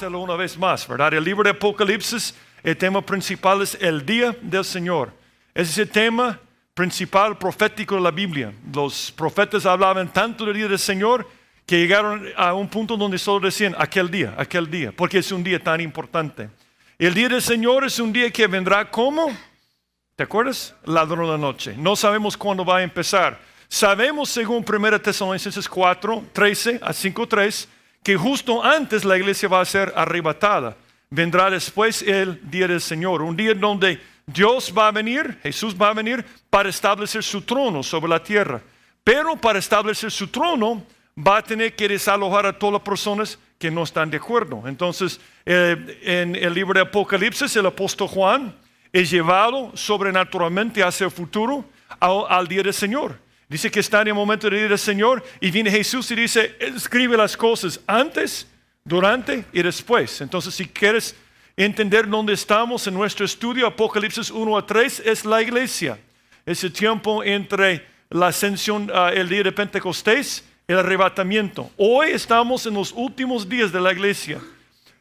hacerlo una vez más, ¿verdad? El libro de Apocalipsis, el tema principal es el día del Señor. Ese es el tema principal profético de la Biblia. Los profetas hablaban tanto del día del Señor que llegaron a un punto donde solo decían aquel día, porque es un día tan importante. El día del Señor es un día que vendrá como, ¿te acuerdas? Ladrón de la noche. No sabemos cuándo va a empezar. Sabemos, según 1 Tesalonicenses 4, 13 a 5:3, que justo antes la iglesia va a ser arrebatada. Vendrá después el día del Señor, un día donde Dios va a venir, Jesús va a venir para establecer su trono sobre la tierra. Pero para establecer su trono va a tener que desalojar a todas las personas que no están de acuerdo. Entonces, en el libro de Apocalipsis, el apóstol Juan es llevado sobrenaturalmente hacia el futuro al día del Señor. Dice que está en el momento del día del Señor y viene Jesús y dice, escribe las cosas antes, durante y después. Entonces, si quieres entender dónde estamos en nuestro estudio, Apocalipsis 1 a 3 es la iglesia. Es el tiempo entre la ascensión, el día de Pentecostés, el arrebatamiento. Hoy estamos en los últimos días de la iglesia.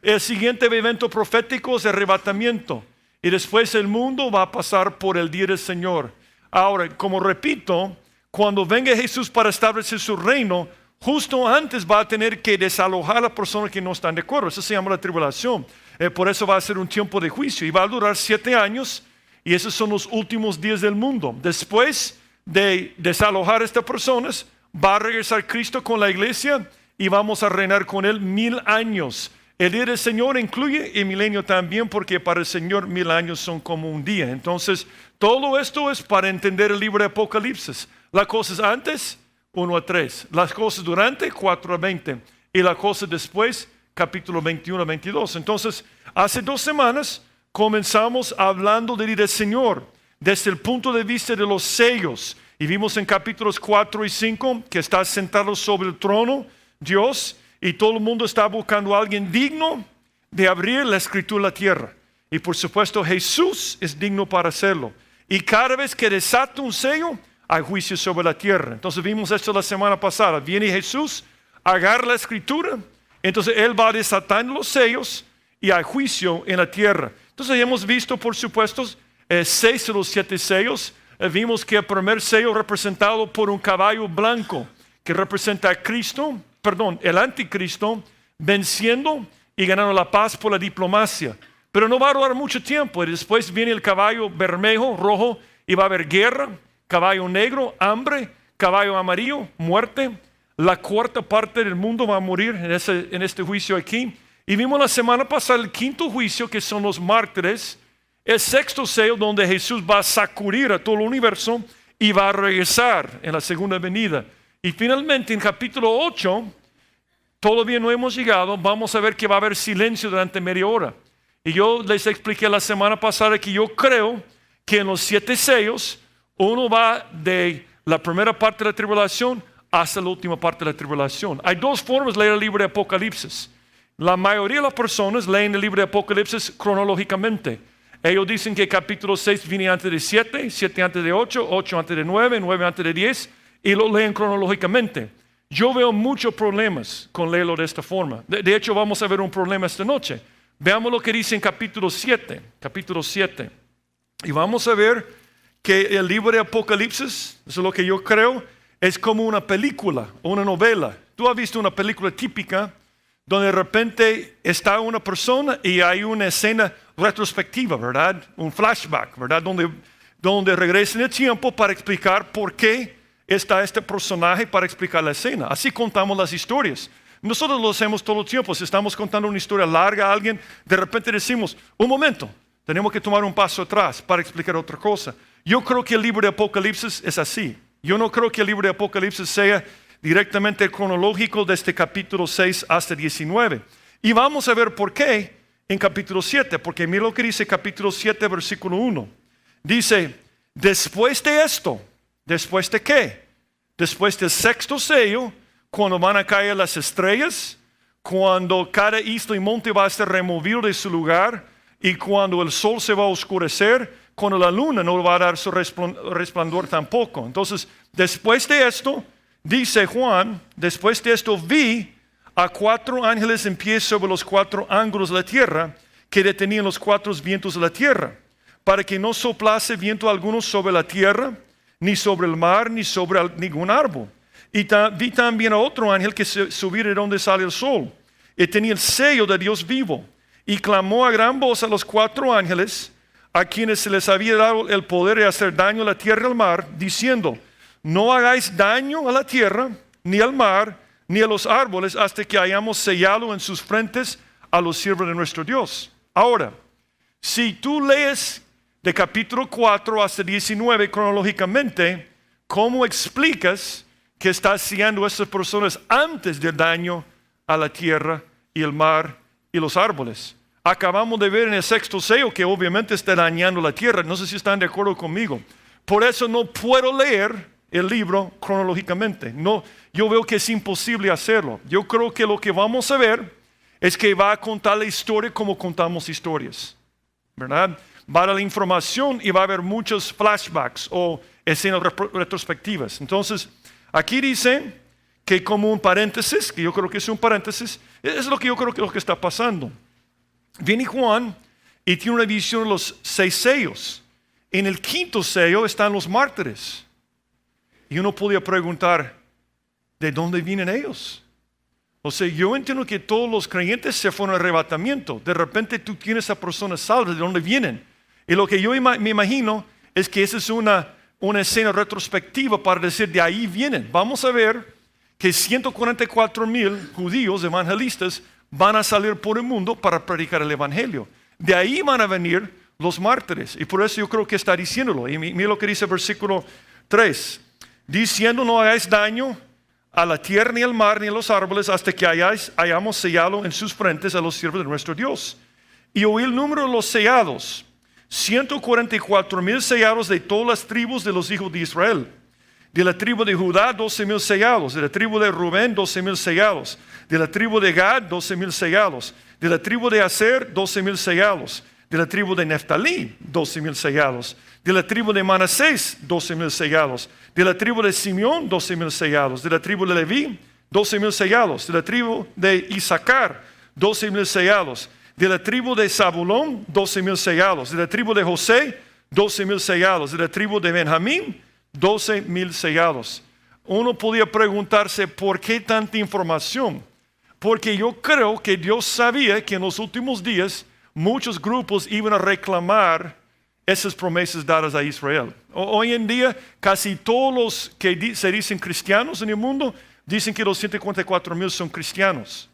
El siguiente evento profético es el arrebatamiento. Y después el mundo va a pasar por el día del Señor. Ahora, como repito, cuando venga Jesús para establecer su reino, justo antes va a tener que desalojar a las personas que no están de acuerdo. Eso se llama la tribulación. Por eso va a ser un tiempo de juicio. Y va a durar 7 años. Y esos son los últimos días del mundo. Después de desalojar a estas personas, va a regresar Cristo con la iglesia y vamos a reinar con Él 1000 años. El día del Señor incluye el milenio también, porque para el Señor 1000 años son como un día. Entonces, todo esto es para entender el libro de Apocalipsis. Las cosas antes, 1 a 3. Las cosas durante, 4 a 20. Y las cosas después, capítulo 21 a 22. Entonces, hace 2 semanas comenzamos hablando del día del Señor desde el punto de vista de los sellos. Y vimos en capítulos 4 y 5 que está sentado sobre el trono Dios y todo el mundo está buscando a alguien digno de abrir la escritura de la tierra. Y por supuesto Jesús es digno para hacerlo. Y cada vez que desata un sello, hay juicio sobre la tierra. Entonces vimos esto la semana pasada. Viene Jesús, agarra la escritura, entonces Él va desatando los sellos y hay juicio en la tierra. Entonces hemos visto, por supuesto, 6 de los 7 sellos. Vimos que el primer sello representado por un caballo blanco que representa a Cristo, el anticristo, venciendo y ganando la paz por la diplomacia. Pero no va a durar mucho tiempo. Y después viene el caballo bermejo, rojo, y va a haber guerra. Caballo negro, hambre. Caballo amarillo, muerte. La cuarta parte del mundo va a morir en este juicio aquí. Y vimos la semana pasada el quinto juicio, que son los mártires. El sexto sello, donde Jesús va a sacudir a todo el universo y va a regresar en la segunda venida. Y finalmente en capítulo 8, todavía no hemos llegado, vamos a ver que va a haber silencio durante media hora. Y yo les expliqué la semana pasada que yo creo que en los 7 sellos, uno va de la primera parte de la tribulación hasta la última parte de la tribulación. Hay 2 formas de leer el libro de Apocalipsis. La mayoría de las personas leen el libro de Apocalipsis cronológicamente. Ellos dicen que capítulo 6 viene antes de 7, 7 antes de 8, 8 antes de 9, 9 antes de 10, y lo leen cronológicamente. Yo veo muchos problemas con leerlo de esta forma. De hecho, vamos a ver un problema esta noche. Veamos lo que dice en capítulo 7. Y vamos a ver que el libro de Apocalipsis, eso es lo que yo creo, es como una película o una novela. Tú has visto una película típica donde de repente está una persona y hay una escena retrospectiva, ¿verdad? Un flashback, ¿verdad? Donde regresa en el tiempo para explicar por qué está este personaje, para explicar la escena. Así contamos las historias. Nosotros lo hacemos todo el tiempo. Si estamos contando una historia larga a alguien, de repente decimos, un momento, tenemos que tomar un paso atrás para explicar otra cosa. Yo creo que el libro de Apocalipsis es así. Yo no creo que el libro de Apocalipsis sea directamente cronológico desde capítulo 6 hasta 19. Y vamos a ver por qué en capítulo 7, porque mira lo que dice capítulo 7, versículo 1. Dice, después de esto, ¿después de qué? Después del sexto sello, cuando van a caer las estrellas, cuando cada isla y monte va a ser removido de su lugar, y cuando el sol se va a oscurecer, cuando la luna no va a dar su resplandor tampoco. Entonces, después de esto, dice Juan, después de esto vi a 4 ángeles en pie sobre los 4 ángulos de la tierra, que detenían los 4 vientos de la tierra, para que no soplase viento alguno sobre la tierra, ni sobre el mar, ni sobre ningún árbol. Y vi también a otro ángel que subía de donde sale el sol, y tenía el sello de Dios vivo, y clamó a gran voz a los 4 ángeles, a quienes se les había dado el poder de hacer daño a la tierra y al mar, diciendo: no hagáis daño a la tierra, ni al mar, ni a los árboles, hasta que hayamos sellado en sus frentes a los siervos de nuestro Dios. Ahora, si tú lees de capítulo 4 hasta 19 cronológicamente, ¿cómo explicas que está haciendo estas personas antes del daño a la tierra y el mar y los árboles? Acabamos de ver en el 6º sello que obviamente está dañando la tierra. No sé si están de acuerdo conmigo. Por eso no puedo leer el libro cronológicamente. No, yo veo que es imposible hacerlo. Yo creo que lo que vamos a ver es que va a contar la historia como contamos historias, ¿verdad? Va a dar la información y va a haber muchos flashbacks o escenas retrospectivas. Entonces, aquí dice que como un paréntesis, que yo creo que es un paréntesis, es lo que yo creo que es lo que está pasando. Viene Juan y tiene una visión de los 6 sellos. En el 5º sello están los mártires. Y uno podía preguntar, ¿de dónde vienen ellos? O sea, yo entiendo que todos los creyentes se fueron al arrebatamiento. De repente tú tienes a personas salvas, ¿de dónde vienen? Y lo que yo me imagino es que esa es una escena retrospectiva para decir, de ahí vienen. Vamos a ver que 144,000 judíos evangelistas van a salir por el mundo para predicar el evangelio. De ahí van a venir los mártires. Y por eso yo creo que está diciéndolo. Y mira lo que dice el versículo 3. Diciendo: no hagáis daño a la tierra, ni al mar, ni a los árboles, hasta que hayamos sellado en sus frentes a los siervos de nuestro Dios. Y oí el número de los sellados: 144,000 sellados de todas las tribus de los hijos de Israel. De la tribu de Judá, 12,000 sellados. De la tribu de Rubén, 12,000 sellados. De la tribu de Gad, 12,000 sellados. De la tribu de Aser, 12,000 sellados. De la tribu de Neftalí, 12,000 sellados. De la tribu de Manasés, 12,000 sellados. De la tribu de Simeón, 12,000 sellados. De la tribu de Leví, 12,000 sellados. De la tribu de Isaacar, 12,000 sellados. De la tribu de Zabulón, 12,000 sellados. De la tribu de José, 12,000 sellados. De la tribu de Benjamín, 12,000 sellados. Uno podía preguntarse, ¿por qué tanta información? Porque yo creo que Dios sabía que en los últimos días muchos grupos iban a reclamar esas promesas dadas a Israel. Hoy en día, casi todos los que se dicen cristianos en el mundo dicen que los 144,000 son cristianos.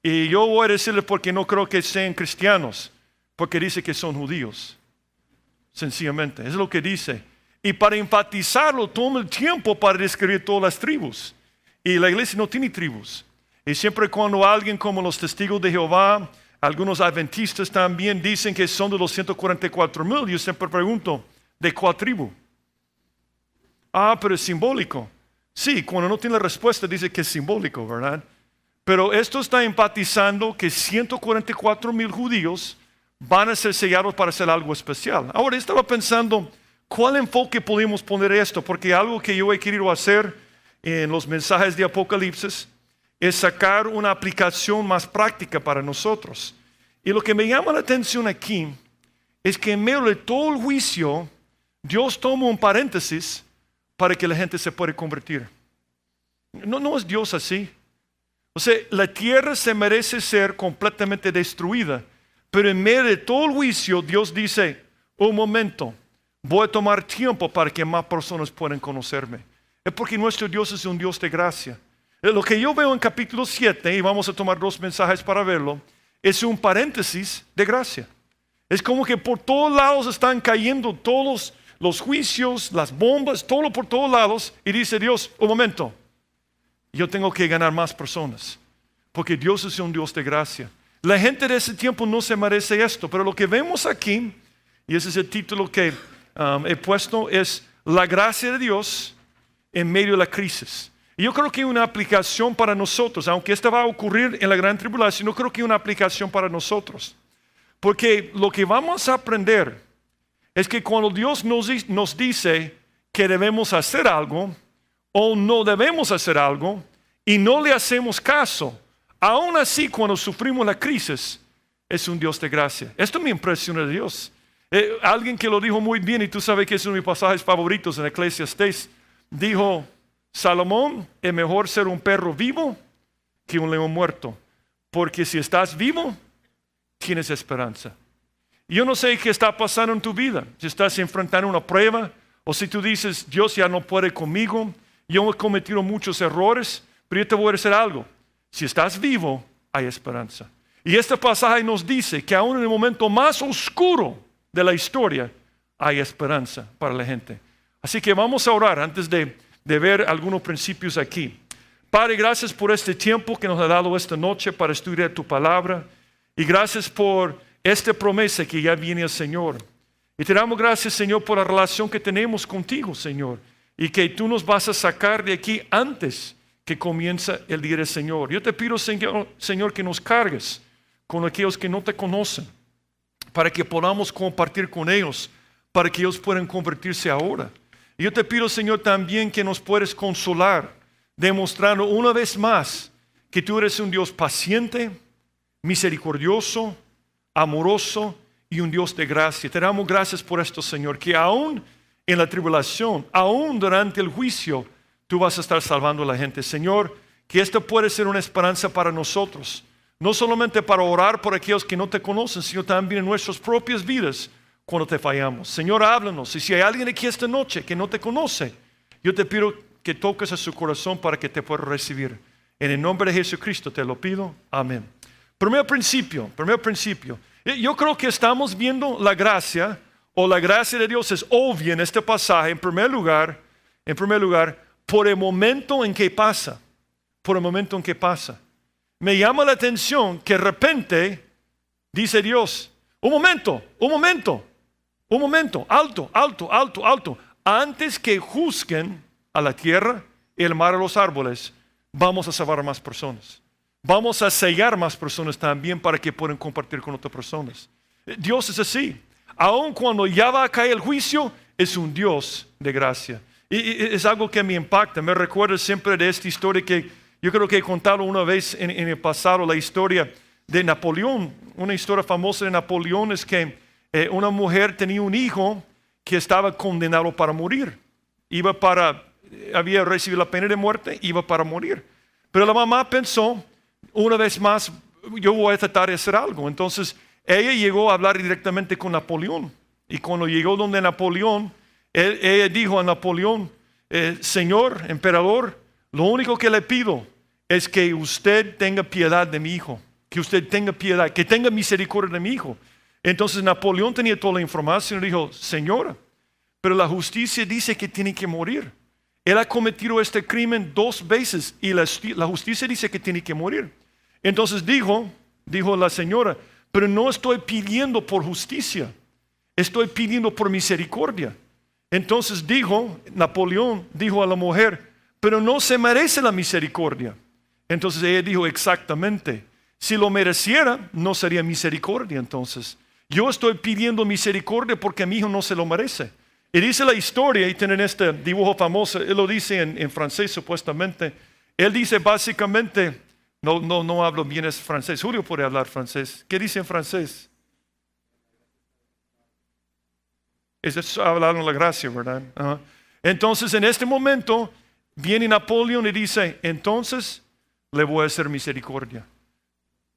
Y yo voy a decirles porque no creo que sean cristianos, porque dice que son judíos. Sencillamente, es lo que dice. Y para enfatizarlo, toma el tiempo para describir todas las tribus. Y la iglesia no tiene tribus. Y siempre cuando alguien como los testigos de Jehová, algunos adventistas también dicen que son de los 144,000, yo siempre pregunto, ¿de cuál tribu? Pero es simbólico. Sí, cuando no tiene la respuesta dice que es simbólico, ¿verdad? Pero esto está enfatizando que 144,000 judíos van a ser sellados para hacer algo especial. Ahora, estaba pensando, ¿cuál enfoque podemos poner esto? Porque algo que yo he querido hacer en los mensajes de Apocalipsis es sacar una aplicación más práctica para nosotros. Y lo que me llama la atención aquí es que en medio de todo el juicio, Dios toma un paréntesis para que la gente se pueda convertir. No es Dios así. O sea, la tierra se merece ser completamente destruida, pero en medio de todo el juicio, Dios dice, un momento, voy a tomar tiempo para que más personas puedan conocerme. Es porque nuestro Dios es un Dios de gracia. Lo que yo veo en capítulo 7, y vamos a tomar 2 mensajes para verlo, es un paréntesis de gracia. Es como que por todos lados están cayendo todos los juicios, las bombas, todo por todos lados, y dice Dios, un momento, yo tengo que ganar más personas, porque Dios es un Dios de gracia. La gente de ese tiempo no se merece esto, pero lo que vemos aquí, y ese es el título que he puesto, es la gracia de Dios en medio de la crisis. Y yo creo que hay una aplicación para nosotros, aunque esta va a ocurrir en la gran tribulación, yo creo que hay una aplicación para nosotros. Porque lo que vamos a aprender es que cuando Dios nos dice que debemos hacer algo o no debemos hacer algo y no le hacemos caso, Aún así, cuando sufrimos la crisis, es un Dios de gracia. Esto me impresiona de Dios. Alguien que lo dijo muy bien, y tú sabes que es uno de mis pasajes favoritos en Eclesiastés, dijo, Salomón, es mejor ser un perro vivo que un león muerto, porque si estás vivo, tienes esperanza. Y yo no sé qué está pasando en tu vida, si estás enfrentando una prueba, o si tú dices, Dios ya no puede conmigo, yo he cometido muchos errores, pero yo te voy a decir algo, si estás vivo, hay esperanza. Y este pasaje nos dice que aún en el momento más oscuro de la historia, hay esperanza para la gente. Así que vamos a orar antes de ver algunos principios aquí. Padre, gracias por este tiempo que nos ha dado esta noche para estudiar tu palabra. Y gracias por esta promesa que ya viene el Señor. Y te damos gracias, Señor, por la relación que tenemos contigo, Señor. Y que tú nos vas a sacar de aquí antes que comienza el día del Señor. Yo te pido, Señor, que nos cargues con aquellos que no te conocen, para que podamos compartir con ellos, para que ellos puedan convertirse ahora. Y yo te pido, Señor, también que nos puedes consolar, demostrando una vez más que tú eres un Dios paciente, misericordioso, amoroso y un Dios de gracia. Te damos gracias por esto, Señor, que aún en la tribulación, aún durante el juicio, tú vas a estar salvando a la gente. Señor, que esto puede ser una esperanza para nosotros, no solamente para orar por aquellos que no te conocen, sino también en nuestras propias vidas cuando te fallamos. Señor, háblanos. Y si hay alguien aquí esta noche que no te conoce, yo te pido que toques a su corazón para que te pueda recibir. En el nombre de Jesucristo te lo pido. Amén. Primer principio. Yo creo que estamos viendo la gracia, o la gracia de Dios es obvia en este pasaje, en primer lugar, por el momento en que pasa. Por el momento en que pasa. Me llama la atención que de repente dice Dios, un momento, alto. Antes que juzguen a la tierra, el mar y los árboles, vamos a salvar a más personas. Vamos a sellar más personas también para que puedan compartir con otras personas. Dios es así. Aun cuando ya va a caer el juicio, es un Dios de gracia. Y es algo que me impacta. Me recuerda siempre de esta historia que yo creo que he contado una vez en el pasado, la historia de Napoleón. Una historia famosa de Napoleón es que una mujer tenía un hijo que estaba condenado para morir. Había recibido la pena de muerte, iba para morir. Pero la mamá pensó, una vez más, yo voy a tratar de hacer algo. Entonces, ella llegó a hablar directamente con Napoleón. Y cuando llegó donde Napoleón, ella dijo a Napoleón, Señor, emperador, lo único que le pido es que usted tenga piedad de mi hijo, que usted tenga piedad, que tenga misericordia de mi hijo. Entonces Napoleón tenía toda la información y dijo, señora, pero la justicia dice que tiene que morir. Él ha cometido este crimen 2 veces y la justicia dice que tiene que morir. Entonces dijo la señora, pero no estoy pidiendo por justicia, estoy pidiendo por misericordia. Entonces Napoleón dijo a la mujer, pero no se merece la misericordia. Entonces ella dijo, exactamente, si lo mereciera, no sería misericordia. Entonces, yo estoy pidiendo misericordia porque mi hijo no se lo merece. Y dice la historia, y tienen este dibujo famoso, él lo dice en francés supuestamente. Él dice básicamente, no hablo bien es francés, Julio puede hablar francés. ¿Qué dice en francés? Es hablando la gracia, ¿verdad? Uh-huh. Entonces en este momento viene Napoleón y dice, entonces le voy a hacer misericordia.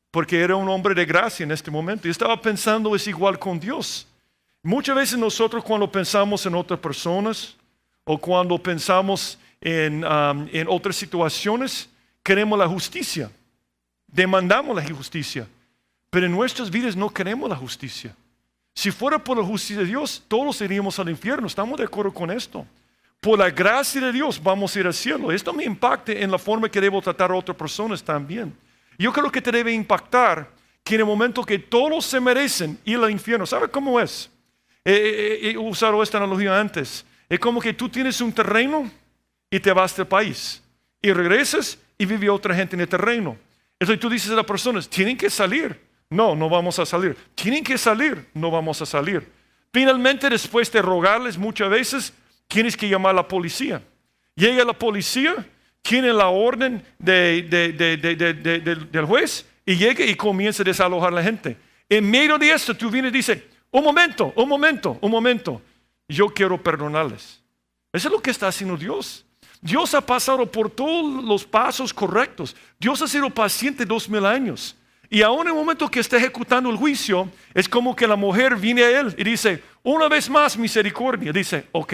Porque era un hombre de gracia en este momento. Y estaba pensando, es igual con Dios. Muchas veces nosotros cuando pensamos en otras personas o cuando pensamos en otras situaciones, queremos la justicia. Demandamos la justicia. Pero en nuestras vidas no queremos la justicia. Si fuera por la justicia de Dios, todos iríamos al infierno. ¿Estamos de acuerdo con esto? Por la gracia de Dios vamos a ir al cielo. Esto me impacta en la forma que debo tratar a otras personas también. Yo creo que te debe impactar que en el momento que todos se merecen ir al infierno, ¿sabe cómo es? He usado esta analogía antes. Es como que tú tienes un terreno y te vas del país. Y regresas y vive otra gente en el terreno. Entonces tú dices a las personas, tienen que salir. No vamos a salir. Tienen que salir. No vamos a salir. Finalmente, después de rogarles muchas veces, tienes que llamar a la policía. Llega la policía, tiene la orden del juez y llega y comienza a desalojar a la gente. En medio de esto tú vienes y dices, un momento, yo quiero perdonarles. Eso es lo que está haciendo Dios. Dios ha pasado por todos los pasos correctos. Dios ha sido paciente 2000 años. Y aún en el momento que está ejecutando el juicio, es como que la mujer viene a él y dice, una vez más misericordia. Dice, ok,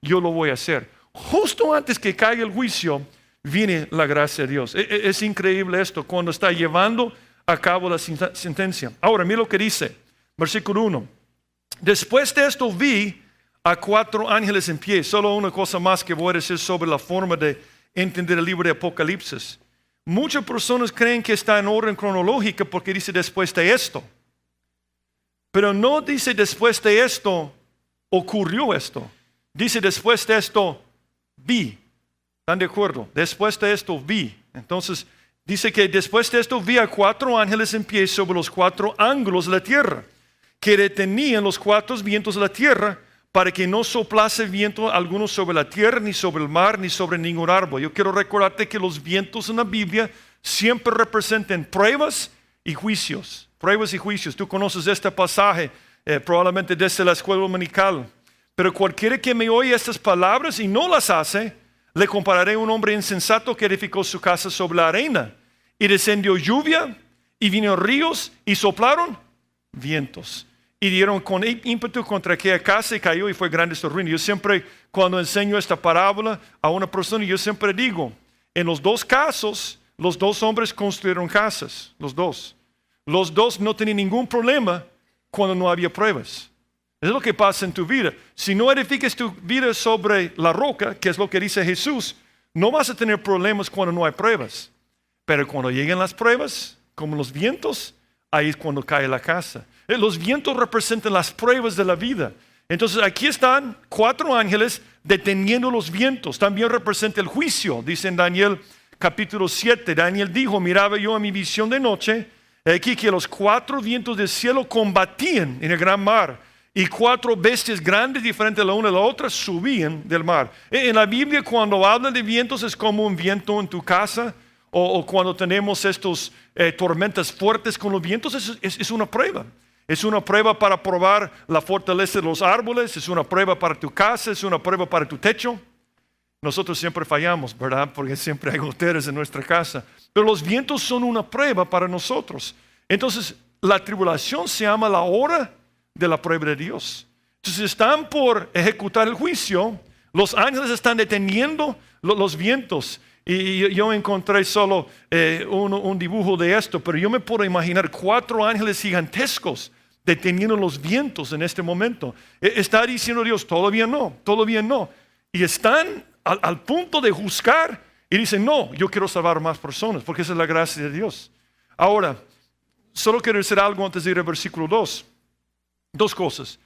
yo lo voy a hacer. Justo antes que caiga el juicio, viene la gracia de Dios. Es increíble esto, cuando está llevando a cabo la sentencia. Ahora, mira lo que dice, versículo 1. Después de esto vi a 4 ángeles en pie. Solo una cosa más que voy a decir sobre la forma de entender el libro de Apocalipsis. Muchas personas creen que está en orden cronológica porque dice después de esto. Pero no dice después de esto ocurrió esto. Dice después de esto vi. ¿Están de acuerdo? Después de esto vi. Entonces dice que después de esto vi a 4 ángeles en pie sobre los 4 ángulos de la tierra, que detenían los 4 vientos de la tierra para que no soplase viento alguno sobre la tierra, ni sobre el mar, ni sobre ningún árbol. Yo quiero recordarte que los vientos en la Biblia siempre representan pruebas y juicios. Pruebas y juicios. Tú conoces este pasaje probablemente desde la escuela dominical. Pero cualquiera que me oye estas palabras y no las hace, le compararé a un hombre insensato que edificó su casa sobre la arena. Y descendió lluvia, y vino ríos, y soplaron vientos. Y dieron con ímpetu contra aquella casa y cayó y fue grande su ruina. Yo siempre, cuando enseño esta parábola a una persona, yo siempre digo, en los 2 casos, los 2 hombres construyeron casas, los 2. Los 2 no tenían ningún problema cuando no había pruebas. Es lo que pasa en tu vida. Si no edificas tu vida sobre la roca, que es lo que dice Jesús, no vas a tener problemas cuando no hay pruebas. Pero cuando lleguen las pruebas, como los vientos, ahí es cuando cae la casa. Los vientos representan las pruebas de la vida. Entonces aquí están 4 ángeles deteniendo los vientos. También representa el juicio. Dice en Daniel capítulo 7, Daniel dijo, miraba yo en mi visión de noche, aquí que los 4 vientos del cielo combatían en el gran mar. Y 4 bestias grandes, diferentes la una de la otra, subían del mar. En la Biblia, cuando hablan de vientos, es como un viento en tu casa, o cuando tenemos estos tormentas fuertes con los vientos, es una prueba. Es una prueba para probar la fortaleza de los árboles, es una prueba para tu casa, es una prueba para tu techo. Nosotros siempre fallamos, ¿verdad? Porque siempre hay goteras en nuestra casa. Pero los vientos son una prueba para nosotros. Entonces, la tribulación se llama la hora de la prueba de Dios. Entonces, están por ejecutar el juicio. Los ángeles están deteniendo los vientos. Y yo encontré solo un dibujo de esto, pero yo me puedo imaginar 4 ángeles gigantescos deteniendo los vientos en este momento. Está diciendo Dios, todavía no. Y están al punto de juzgar y dicen, no, yo quiero salvar más personas, porque esa es la gracia de Dios. Ahora, solo quiero decir algo antes de ir al versículo 2. 2 cosas.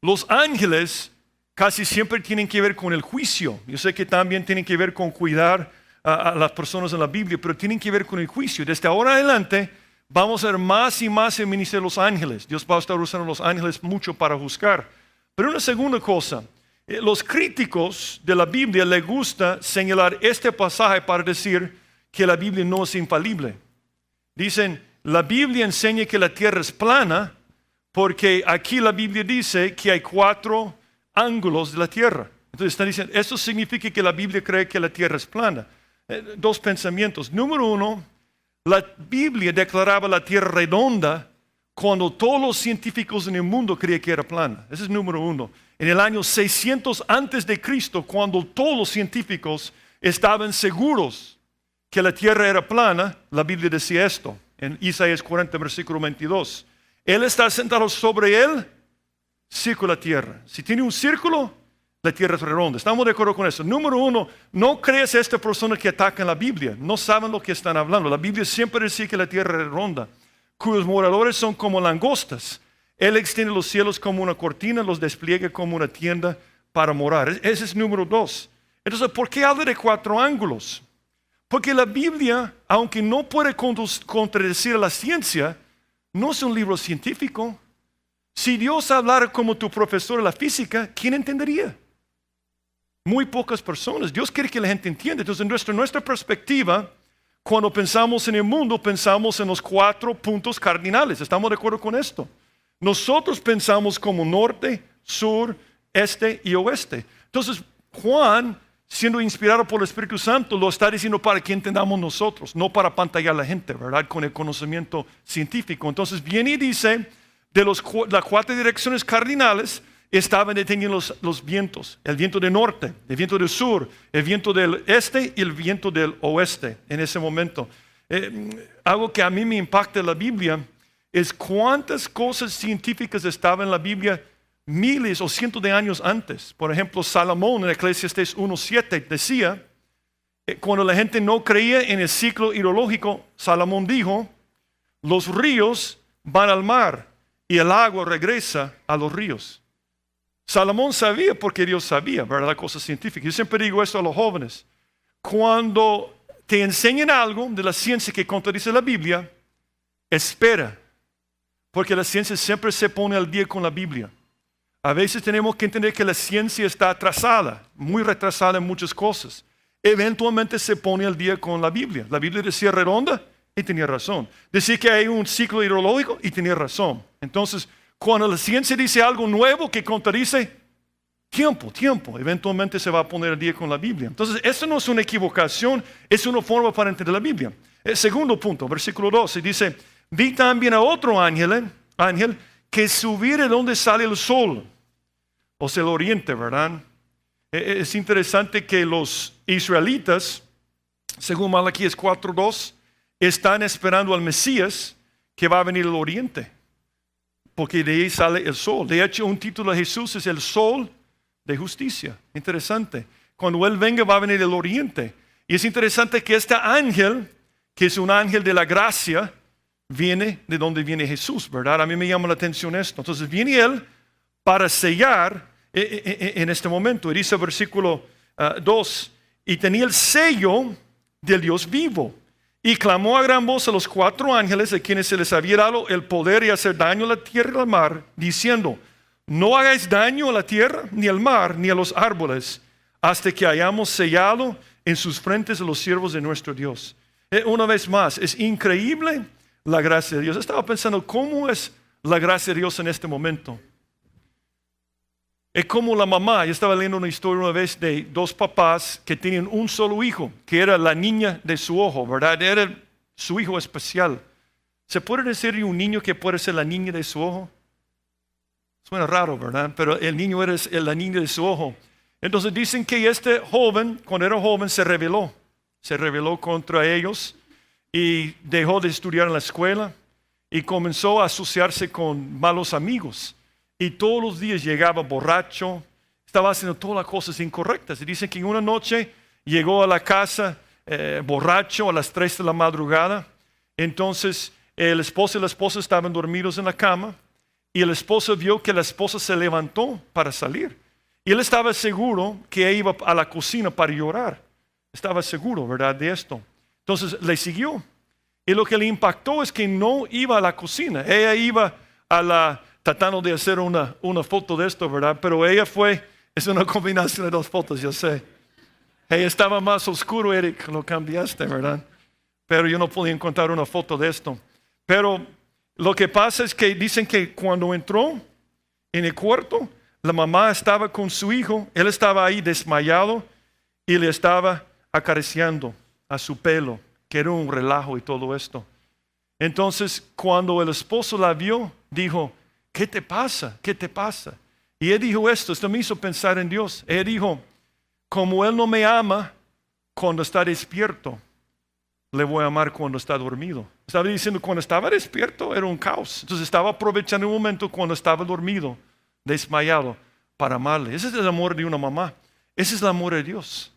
Los ángeles casi siempre tienen que ver con el juicio. Yo sé que también tienen que ver con cuidar a las personas en la Biblia, pero tienen que ver con el juicio. Desde ahora adelante vamos a ver más y más el ministerio de los ángeles. Dios va a estar usando los ángeles mucho para juzgar. Pero una segunda cosa, los críticos de la Biblia les gusta señalar este pasaje para decir que la Biblia no es infalible. Dicen, la Biblia enseña que la tierra es plana porque aquí la Biblia dice que hay 4 ángulos de la tierra. Entonces están diciendo, eso significa que la Biblia cree que la tierra es plana. 2 pensamientos. Número 1, la Biblia declaraba la tierra redonda cuando todos los científicos en el mundo creían que era plana. Ese es número 1. En el año 600 antes de Cristo, cuando todos los científicos estaban seguros que la tierra era plana, la Biblia decía esto, en Isaías 40, versículo 22. Él está sentado sobre el círculo de la tierra. Si tiene un círculo, la tierra es redonda. Estamos de acuerdo con eso. Número 1, no crees a esta persona que ataca la Biblia. No saben lo que están hablando. La Biblia siempre dice que la tierra es redonda, cuyos moradores son como langostas. Él extiende los cielos como una cortina, los despliega como una tienda para morar. Ese es número 2. Entonces, ¿por qué habla de 4 ángulos? Porque la Biblia, aunque no puede contradecir a la ciencia, no es un libro científico. Si Dios hablara como tu profesor de la física, ¿quién entendería? Muy pocas personas. Dios quiere que la gente entienda. Entonces, nuestra perspectiva, cuando pensamos en el mundo, pensamos en los 4 puntos cardinales. ¿Estamos de acuerdo con esto? Nosotros pensamos como norte, sur, este y oeste. Entonces, Juan, siendo inspirado por el Espíritu Santo, lo está diciendo para que entendamos nosotros, no para pantallar a la gente, ¿verdad? Con el conocimiento científico. Entonces, viene y dice, de las 4 direcciones cardinales, estaban detenidos los vientos, el viento del norte, el viento del sur, el viento del este y el viento del oeste en ese momento. Algo que a mí me impacta en la Biblia es cuántas cosas científicas estaban en la Biblia miles o cientos de años antes. Por ejemplo, Salomón en Eclesiastés 1:7 decía, cuando la gente no creía en el ciclo hidrológico, Salomón dijo, los ríos van al mar y el agua regresa a los ríos. Salomón sabía porque Dios sabía, ¿verdad? La cosa científica. Yo siempre digo esto a los jóvenes. Cuando te enseñan algo de la ciencia que contradice la Biblia, espera. Porque la ciencia siempre se pone al día con la Biblia. A veces tenemos que entender que la ciencia está atrasada, muy retrasada en muchas cosas. Eventualmente se pone al día con la Biblia. La Biblia decía redonda y tenía razón. Decía que hay un ciclo hidrológico y tenía razón. Entonces, cuando la ciencia dice algo nuevo que contradice, tiempo, eventualmente se va a poner al día con la Biblia. Entonces, eso no es una equivocación, es una forma para entender la Biblia. El segundo punto, versículo 12, dice, vi también a otro ángel que subía de donde sale el sol, o sea, el oriente, ¿verdad? Es interesante que los israelitas, según Malaquías 4:2, están esperando al Mesías que va a venir del oriente. Porque de ahí sale el sol. De hecho, un título de Jesús es el sol de justicia. Interesante. Cuando Él venga va a venir del oriente. Y es interesante que este ángel, que es un ángel de la gracia, viene de donde viene Jesús, ¿verdad? A mí me llama la atención esto. Entonces viene Él para sellar en este momento. Y dice el versículo 2, y tenía el sello del Dios vivo. Y clamó a gran voz a los 4 ángeles a quienes se les había dado el poder y hacer daño a la tierra y al mar, diciendo, no hagáis daño a la tierra, ni al mar, ni a los árboles, hasta que hayamos sellado en sus frentes a los siervos de nuestro Dios. Una vez más, es increíble la gracia de Dios. Estaba pensando, ¿cómo es la gracia de Dios en este momento? Es como la mamá. Yo estaba leyendo una historia una vez de 2 papás que tenían un solo hijo, que era la niña de su ojo, ¿verdad? Era su hijo especial. ¿Se puede decir de un niño que puede ser la niña de su ojo? Suena raro, ¿verdad? Pero el niño era la niña de su ojo. Entonces dicen que este joven, cuando era joven, se rebeló contra ellos y dejó de estudiar en la escuela y comenzó a asociarse con malos amigos. Y todos los días llegaba borracho, estaba haciendo todas las cosas incorrectas. Y dicen que una noche llegó a la casa borracho a las 3 de la madrugada. Entonces el esposo y la esposa estaban dormidos en la cama. Y el esposo vio que la esposa se levantó para salir. Y él estaba seguro que ella iba a la cocina para llorar. Estaba seguro, ¿verdad? De esto. Entonces le siguió. Y lo que le impactó es que no iba a la cocina. Ella iba tratando de hacer una foto de esto, ¿verdad? Pero ella es una combinación de 2 fotos, yo sé. Ella estaba más oscuro, Eric, lo cambiaste, ¿verdad? Pero yo no podía encontrar una foto de esto. Pero lo que pasa es que dicen que cuando entró en el cuarto, la mamá estaba con su hijo, él estaba ahí desmayado y le estaba acariciando a su pelo, que era un relajo y todo esto. Entonces, cuando el esposo la vio, dijo, ¿qué te pasa? ¿Qué te pasa? Y él dijo esto me hizo pensar en Dios. Él dijo, como Él no me ama cuando está despierto, le voy a amar cuando está dormido. Estaba diciendo, cuando estaba despierto era un caos. Entonces estaba aprovechando un momento cuando estaba dormido, desmayado, para amarle. Ese es el amor de una mamá. Ese es el amor de Dios.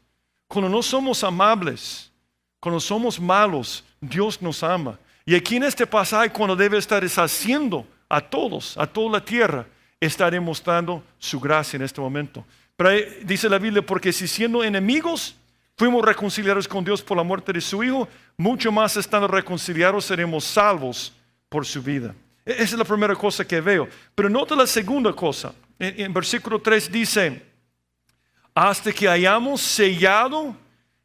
Cuando no somos amables, cuando somos malos, Dios nos ama. Y aquí en este pasaje, cuando debe estar deshaciendo a todos, a toda la tierra, está demostrando su gracia en este momento. Pero dice la Biblia, porque si siendo enemigos fuimos reconciliados con Dios por la muerte de su Hijo, mucho más estando reconciliados seremos salvos por su vida. Esa es la primera cosa que veo. Pero nota la segunda cosa. En versículo 3 dice, hasta que hayamos sellado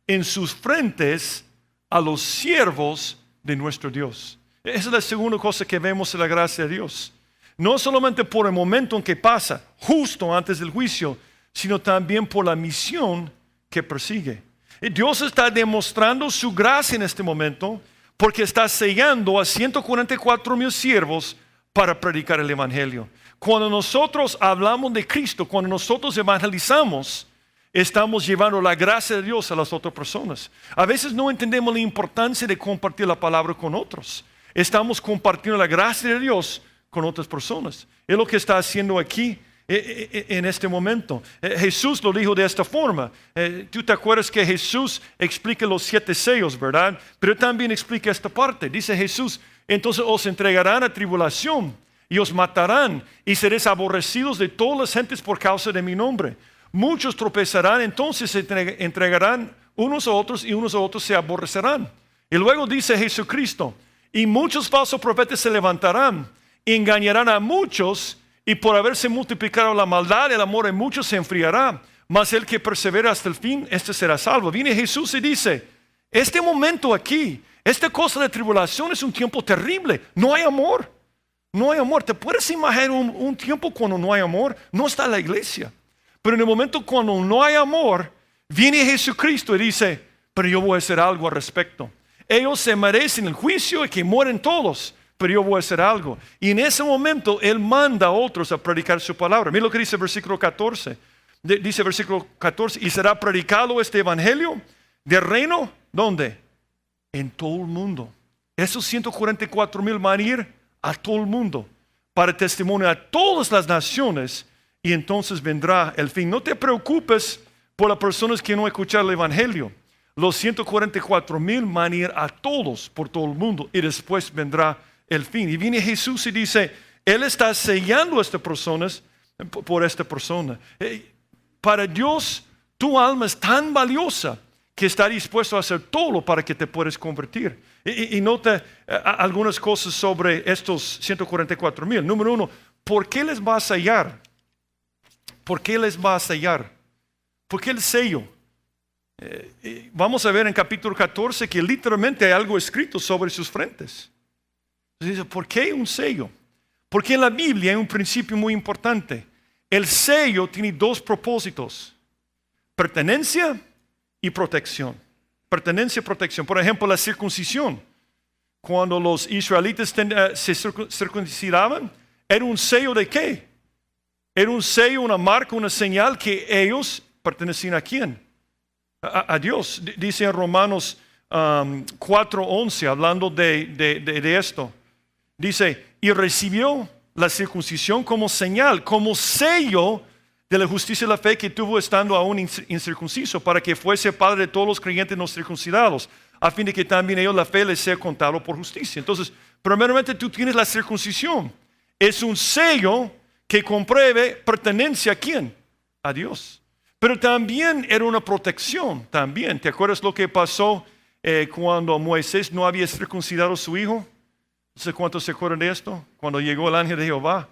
en sus frentes a los siervos de nuestro Dios. Esa es la segunda cosa que vemos en la gracia de Dios. No solamente por el momento en que pasa, justo antes del juicio, sino también por la misión que persigue. Dios está demostrando su gracia en este momento porque está sellando a 144,000 siervos para predicar el Evangelio. Cuando nosotros hablamos de Cristo, cuando nosotros evangelizamos, estamos llevando la gracia de Dios a las otras personas. A veces no entendemos la importancia de compartir la palabra con otros. Estamos compartiendo la gracia de Dios con otras personas. Es lo que está haciendo aquí en este momento. Jesús lo dijo de esta forma. Tú te acuerdas que Jesús explica los 7 sellos, ¿verdad? Pero también explica esta parte. Dice Jesús, entonces os entregarán a tribulación y os matarán y seréis aborrecidos de todas las gentes por causa de mi nombre. Muchos tropezarán, entonces se entregarán unos a otros y unos a otros se aborrecerán. Y luego dice Jesucristo, y muchos falsos profetas se levantarán, engañarán a muchos, y por haberse multiplicado la maldad, el amor en muchos se enfriará. Mas el que persevera hasta el fin, este será salvo. Viene Jesús y dice, este momento aquí, esta cosa de tribulación es un tiempo terrible. No hay amor. No hay amor. ¿Te puedes imaginar un tiempo cuando no hay amor? No está la iglesia. Pero en el momento cuando no hay amor, viene Jesucristo y dice, pero yo voy a hacer algo al respecto. Ellos se merecen el juicio y que mueren todos, pero yo voy a hacer algo. Y en ese momento Él manda a otros a predicar su palabra. Mira lo que dice el versículo 14. Dice el versículo 14, y será predicado este evangelio del reino, ¿dónde? En todo el mundo. Esos 144,000 van a ir a todo el mundo para testimonio a todas las naciones, y entonces vendrá el fin. No te preocupes por las personas que no escuchan el evangelio. Los 144,000 van a ir a todos por todo el mundo y después vendrá el fin. Y viene Jesús y dice, Él está sellando a estas personas por esta persona. Para Dios, tu alma es tan valiosa que está dispuesto a hacer todo para que te puedas convertir. Y nota algunas cosas sobre estos 144,000. Número 1, ¿por qué les va a sellar? ¿Por qué les va a sellar? ¿Por qué el sello? Vamos a ver en capítulo 14 que literalmente hay algo escrito sobre sus frentes. Dice, ¿por qué un sello? Porque en la Biblia hay un principio muy importante. El sello tiene 2 propósitos: pertenencia y protección. Pertenencia y protección. Por ejemplo, la circuncisión. Cuando los israelitas se circuncidaban, ¿era un sello de qué? Era un sello, una marca, una señal que ellos pertenecían a quién? A Dios. Dice en Romanos 4:11, hablando de esto. Dice, y recibió la circuncisión como señal, como sello de la justicia y la fe que tuvo estando aún incircunciso, para que fuese padre de todos los creyentes no circuncidados, a fin de que también ellos la fe les sea contado por justicia. Entonces, primeramente tú tienes la circuncisión. Es un sello que compruebe pertenencia a quién? A Dios. Pero también era una protección. También, ¿te acuerdas lo que pasó cuando Moisés no había circuncidado a su hijo? No sé cuántos se acuerdan de esto. Cuando llegó el ángel de Jehová,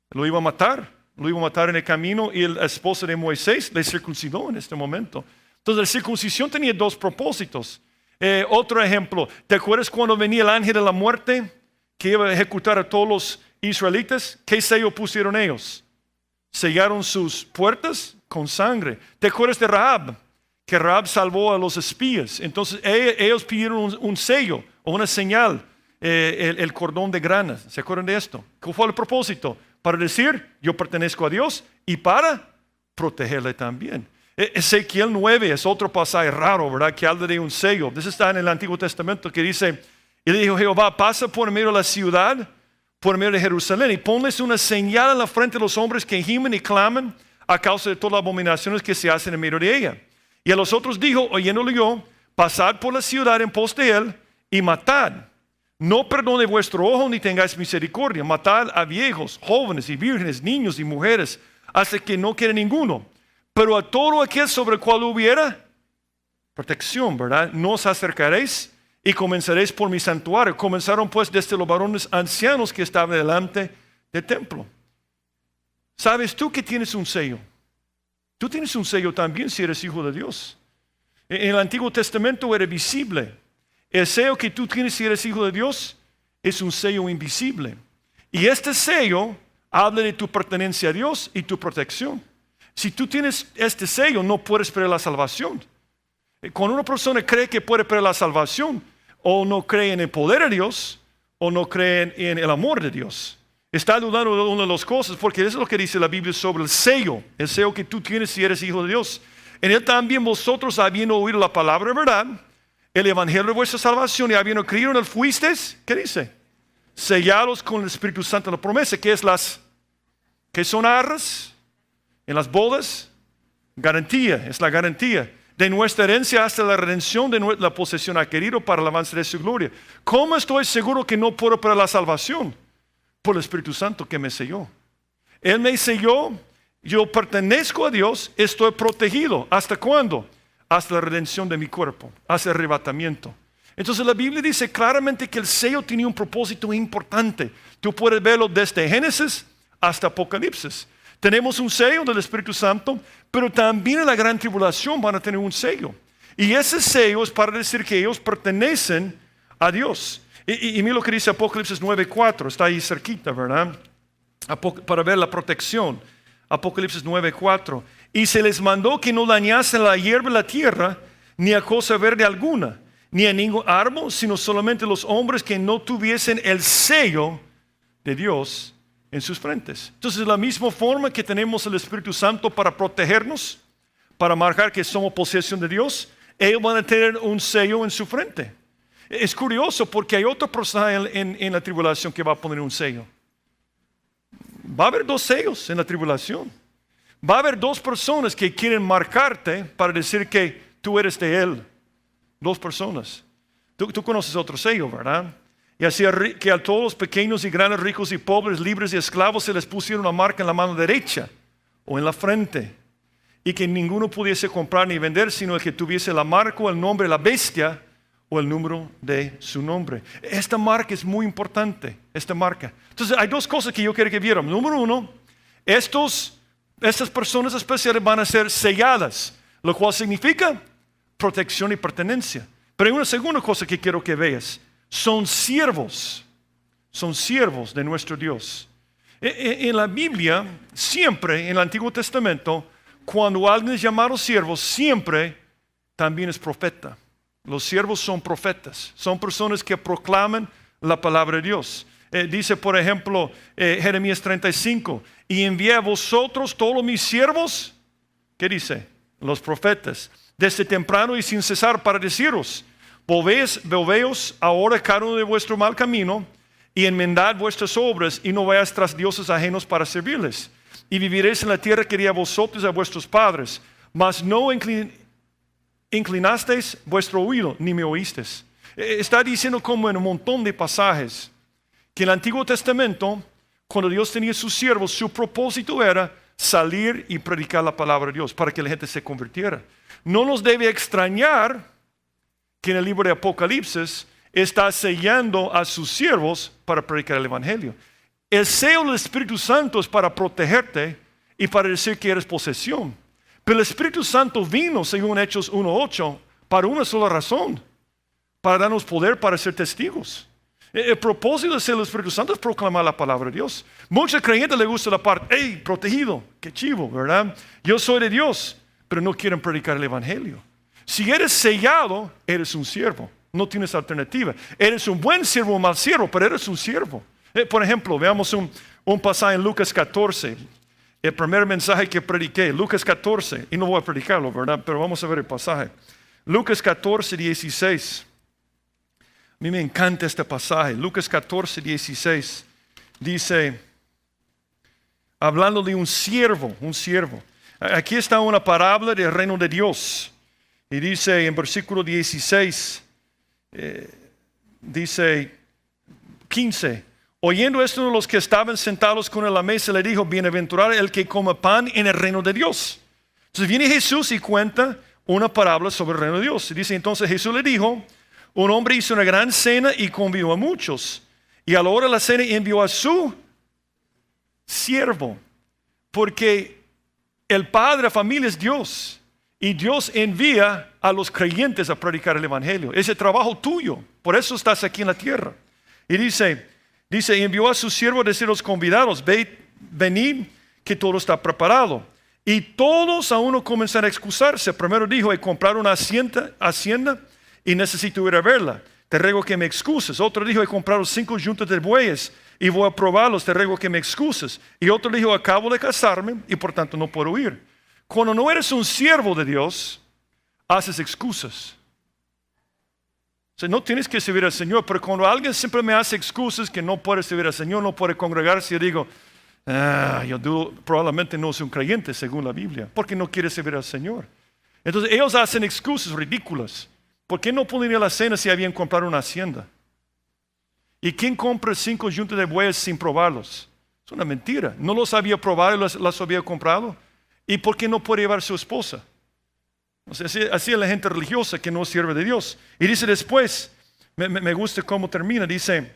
lo iba a matar en el camino, y la esposa de Moisés le circuncidó en este momento. Entonces la circuncisión tenía 2 propósitos. Otro ejemplo, ¿te acuerdas cuando venía el ángel de la muerte que iba a ejecutar a todos los israelitas? ¿Qué sello pusieron ellos? Sellaron sus puertas con sangre. ¿Te acuerdas de Rahab? Que Rahab salvó a los espías. Entonces ellos pidieron un sello o una señal, el cordón de granas. ¿Se acuerdan de esto? ¿Cuál fue el propósito? Para decir, yo pertenezco a Dios, y para protegerle también. Ezequiel 9 es otro pasaje raro, ¿verdad? Que habla de un sello. Eso está en el Antiguo Testamento, que dice, y le dijo Jehová, pasa por medio de la ciudad, por medio de Jerusalén, y ponles una señal en la frente de los hombres que gimen y claman a causa de todas las abominaciones que se hacen en medio de ella. Y a los otros dijo, oyéndolo yo, pasad por la ciudad en pos de él y matad. No perdone vuestro ojo ni tengáis misericordia. Matad a viejos, jóvenes y vírgenes, niños y mujeres, hasta que no quede ninguno. Pero a todo aquel sobre el cual hubiera protección, ¿verdad? No os acercaréis y comenzaréis por mi santuario. Comenzaron pues desde los varones ancianos que estaban delante del templo. ¿Sabes tú que tienes un sello? Tú tienes un sello también si eres hijo de Dios. En el Antiguo Testamento era visible. El sello que tú tienes si eres hijo de Dios es un sello invisible. Y este sello habla de tu pertenencia a Dios y tu protección. Si tú tienes este sello, no puedes perder la salvación. Cuando una persona cree que puede perder la salvación, o no cree en el poder de Dios, o no cree en el amor de Dios. Está dudando de una de las cosas, porque eso es lo que dice la Biblia sobre el sello que tú tienes si eres hijo de Dios. En él también vosotros, habiendo oído la palabra de verdad, el evangelio de vuestra salvación, y habiendo creído en él, fuisteis, ¿qué dice? Sellados con el Espíritu Santo de la promesa, que son arras en las bodas, garantía, es la garantía de nuestra herencia hasta la redención de la posesión adquirida para el avance de su gloria. ¿Cómo estoy seguro que no puedo perder la salvación? Por el Espíritu Santo que me selló. Él me selló, yo pertenezco a Dios, estoy protegido. ¿Hasta cuándo? Hasta la redención de mi cuerpo, hasta el arrebatamiento. Entonces la Biblia dice claramente que el sello tenía un propósito importante. Tú puedes verlo desde Génesis hasta Apocalipsis. Tenemos un sello del Espíritu Santo, pero también en la gran tribulación van a tener un sello. Y ese sello es para decir que ellos pertenecen a Dios. Y mira lo que dice Apocalipsis 9:4, está ahí cerquita, ¿verdad? Para ver la protección. Apocalipsis 9:4. Y se les mandó que no dañasen la hierba de la tierra, ni a cosa verde alguna, ni a ningún árbol, sino solamente los hombres que no tuviesen el sello de Dios en sus frentes. Entonces, de la misma forma que tenemos el Espíritu Santo para protegernos, para marcar que somos posesión de Dios, ellos van a tener un sello en su frente. Es curioso porque hay otra persona en la tribulación que va a poner un sello. Va a haber dos sellos en la tribulación. Va a haber dos personas que quieren marcarte para decir que tú eres de Él. Dos personas. Tú conoces otro sello, ¿verdad? Y así que a todos los pequeños y grandes, ricos y pobres, libres y esclavos se les pusieron una marca en la mano derecha o en la frente. Y que ninguno pudiese comprar ni vender, sino el que tuviese la marca o el nombre de la bestia o el número de su nombre. Esta marca es muy importante, esta marca. Entonces hay dos cosas que yo quiero que vieran. Número uno, estas personas especiales van a ser selladas, lo cual significa protección y pertenencia. Pero hay una segunda cosa que quiero que veas. Son siervos de nuestro Dios. En la Biblia, siempre en el Antiguo Testamento, cuando alguien es llamado siervo, siempre también es profeta. Los siervos son profetas, son personas que proclaman la palabra de Dios. Dice, por ejemplo, Jeremías 35, y envié a vosotros todos mis siervos, ¿qué dice? Los profetas, desde temprano y sin cesar para deciros, volveos ahora cada uno de vuestro mal camino y enmendad vuestras obras y no vayáis tras dioses ajenos para servirles. Y viviréis en la tierra que di a vosotros y a vuestros padres, mas no inclinasteis vuestro oído, ni me oísteis. Está diciendo como en un montón de pasajes que en el Antiguo Testamento, cuando Dios tenía sus siervos, su propósito era salir y predicar la palabra de Dios para que la gente se convirtiera. No nos debe extrañar que en el libro de Apocalipsis está sellando a sus siervos para predicar el Evangelio. El sello del Espíritu Santo es para protegerte y para decir que eres posesión. Pero el Espíritu Santo vino, según Hechos 1:8, para una sola razón, para darnos poder para ser testigos. El propósito del sello del Espíritu Santo es proclamar la palabra de Dios. Muchos creyentes les gusta la parte, hey, protegido, qué chivo, ¿verdad? Yo soy de Dios, pero no quieren predicar el Evangelio. Si eres sellado, eres un siervo, no tienes alternativa. Eres un buen siervo o mal siervo, pero eres un siervo. Por ejemplo, veamos un pasaje en Lucas 14. El primer mensaje que prediqué, Lucas 14, y no voy a predicarlo, ¿verdad? Pero vamos a ver el pasaje. Lucas 14, 16. A mí me encanta este pasaje. Lucas 14, 16. Dice, hablando de un siervo. Aquí está una parábola del reino de Dios. Y dice en versículo 16, dice 15. Oyendo esto, uno de los que estaban sentados con él a la mesa le dijo, bienaventurado el que come pan en el reino de Dios. Entonces viene Jesús y cuenta una parábola sobre el reino de Dios. Y dice, entonces Jesús le dijo, un hombre hizo una gran cena y convidó a muchos. Y a la hora de la cena envió a su siervo. Porque el padre de familia es Dios. Y Dios envía a los creyentes a predicar el evangelio. Es el trabajo tuyo. Por eso estás aquí en la tierra. Y dice, envió a su siervo a decir a los convidados, venid, que todo está preparado. Y todos a uno comenzaron a excusarse. Primero dijo, he comprado una hacienda y necesito ir a verla. Te ruego que me excuses. Otro dijo, he comprado 5 yuntas de bueyes y voy a probarlos. Te ruego que me excuses. Y otro dijo, acabo de casarme y por tanto no puedo ir. Cuando no eres un siervo de Dios, haces excusas. O sea, no tienes que servir al Señor, pero cuando alguien siempre me hace excusas que no puede servir al Señor, no puede congregarse, yo digo, probablemente no soy un creyente según la Biblia, porque no quiere servir al Señor. Entonces ellos hacen excusas ridículas. ¿Por qué no pueden ir a la cena si habían comprado una hacienda? ¿Y quién compra 5 yuntas de bueyes sin probarlos? Es una mentira. No los había probado y las había comprado. ¿Y por qué no puede llevar a su esposa? O sea, así es la gente religiosa que no sirve de Dios. Y dice después, me gusta cómo termina, dice,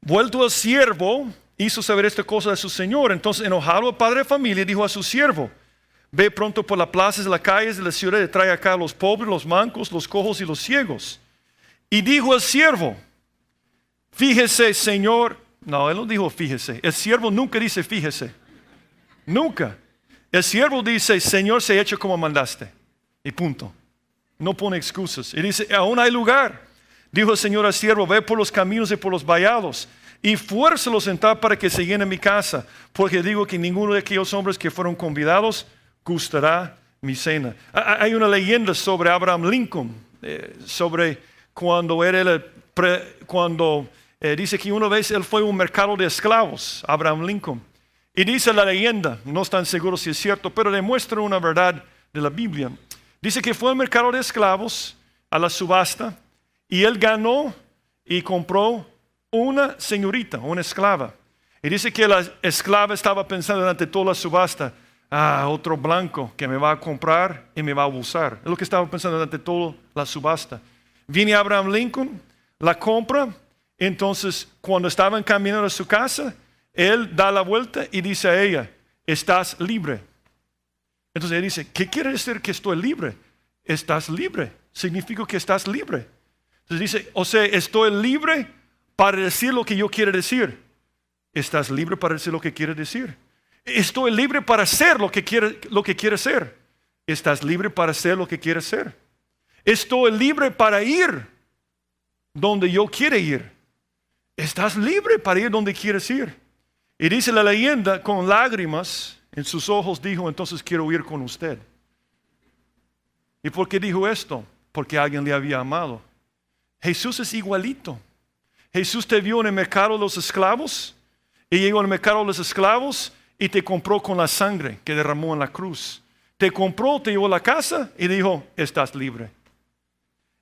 vuelto el siervo, hizo saber esta cosa de su señor. Entonces enojado el padre de familia dijo a su siervo, ve pronto por las plazas de las calles de la ciudad y trae acá a los pobres, los mancos, los cojos y los ciegos. Y dijo el siervo, fíjese, señor. No, él no dijo fíjese. El siervo nunca dice fíjese. Nunca. El siervo dice, Señor, se ha hecho como mandaste. Y punto. No pone excusas. Y dice, aún hay lugar. Dijo el Señor al siervo, ve por los caminos y por los vallados y fuérzalos a entrar para que se llene mi casa. Porque digo que ninguno de aquellos hombres que fueron convidados gustará mi cena. Hay una leyenda sobre Abraham Lincoln, sobre cuando era dice que una vez él fue a un mercado de esclavos, Abraham Lincoln. Y dice la leyenda, no están seguros si es cierto, pero demuestra una verdad de la Biblia. Dice que fue al mercado de esclavos, a la subasta, y él ganó y compró una señorita, una esclava. Y dice que la esclava estaba pensando durante toda la subasta, otro blanco que me va a comprar y me va a abusar. Es lo que estaba pensando durante toda la subasta. Viene Abraham Lincoln, la compra, entonces cuando estaba en camino a su casa, él da la vuelta y dice a ella, estás libre. Entonces ella dice, ¿qué quiere decir que estoy libre? Estás libre, significa que estás libre. Entonces dice, o sea, estoy libre para decir lo que yo quiero decir. Estás libre para decir lo que quiere decir. Estoy libre para hacer lo que quiere ser. Estás libre para hacer lo que quiere ser. Estoy libre para ir donde yo quiero ir. Estás libre para ir donde quieres ir. Y dice la leyenda, con lágrimas en sus ojos dijo, entonces quiero ir con usted. ¿Y por qué dijo esto? Porque alguien le había amado. Jesús es igualito. Jesús te vio en el mercado de los esclavos y llegó al mercado de los esclavos y te compró con la sangre que derramó en la cruz. Te compró, te llevó a la casa y dijo, estás libre.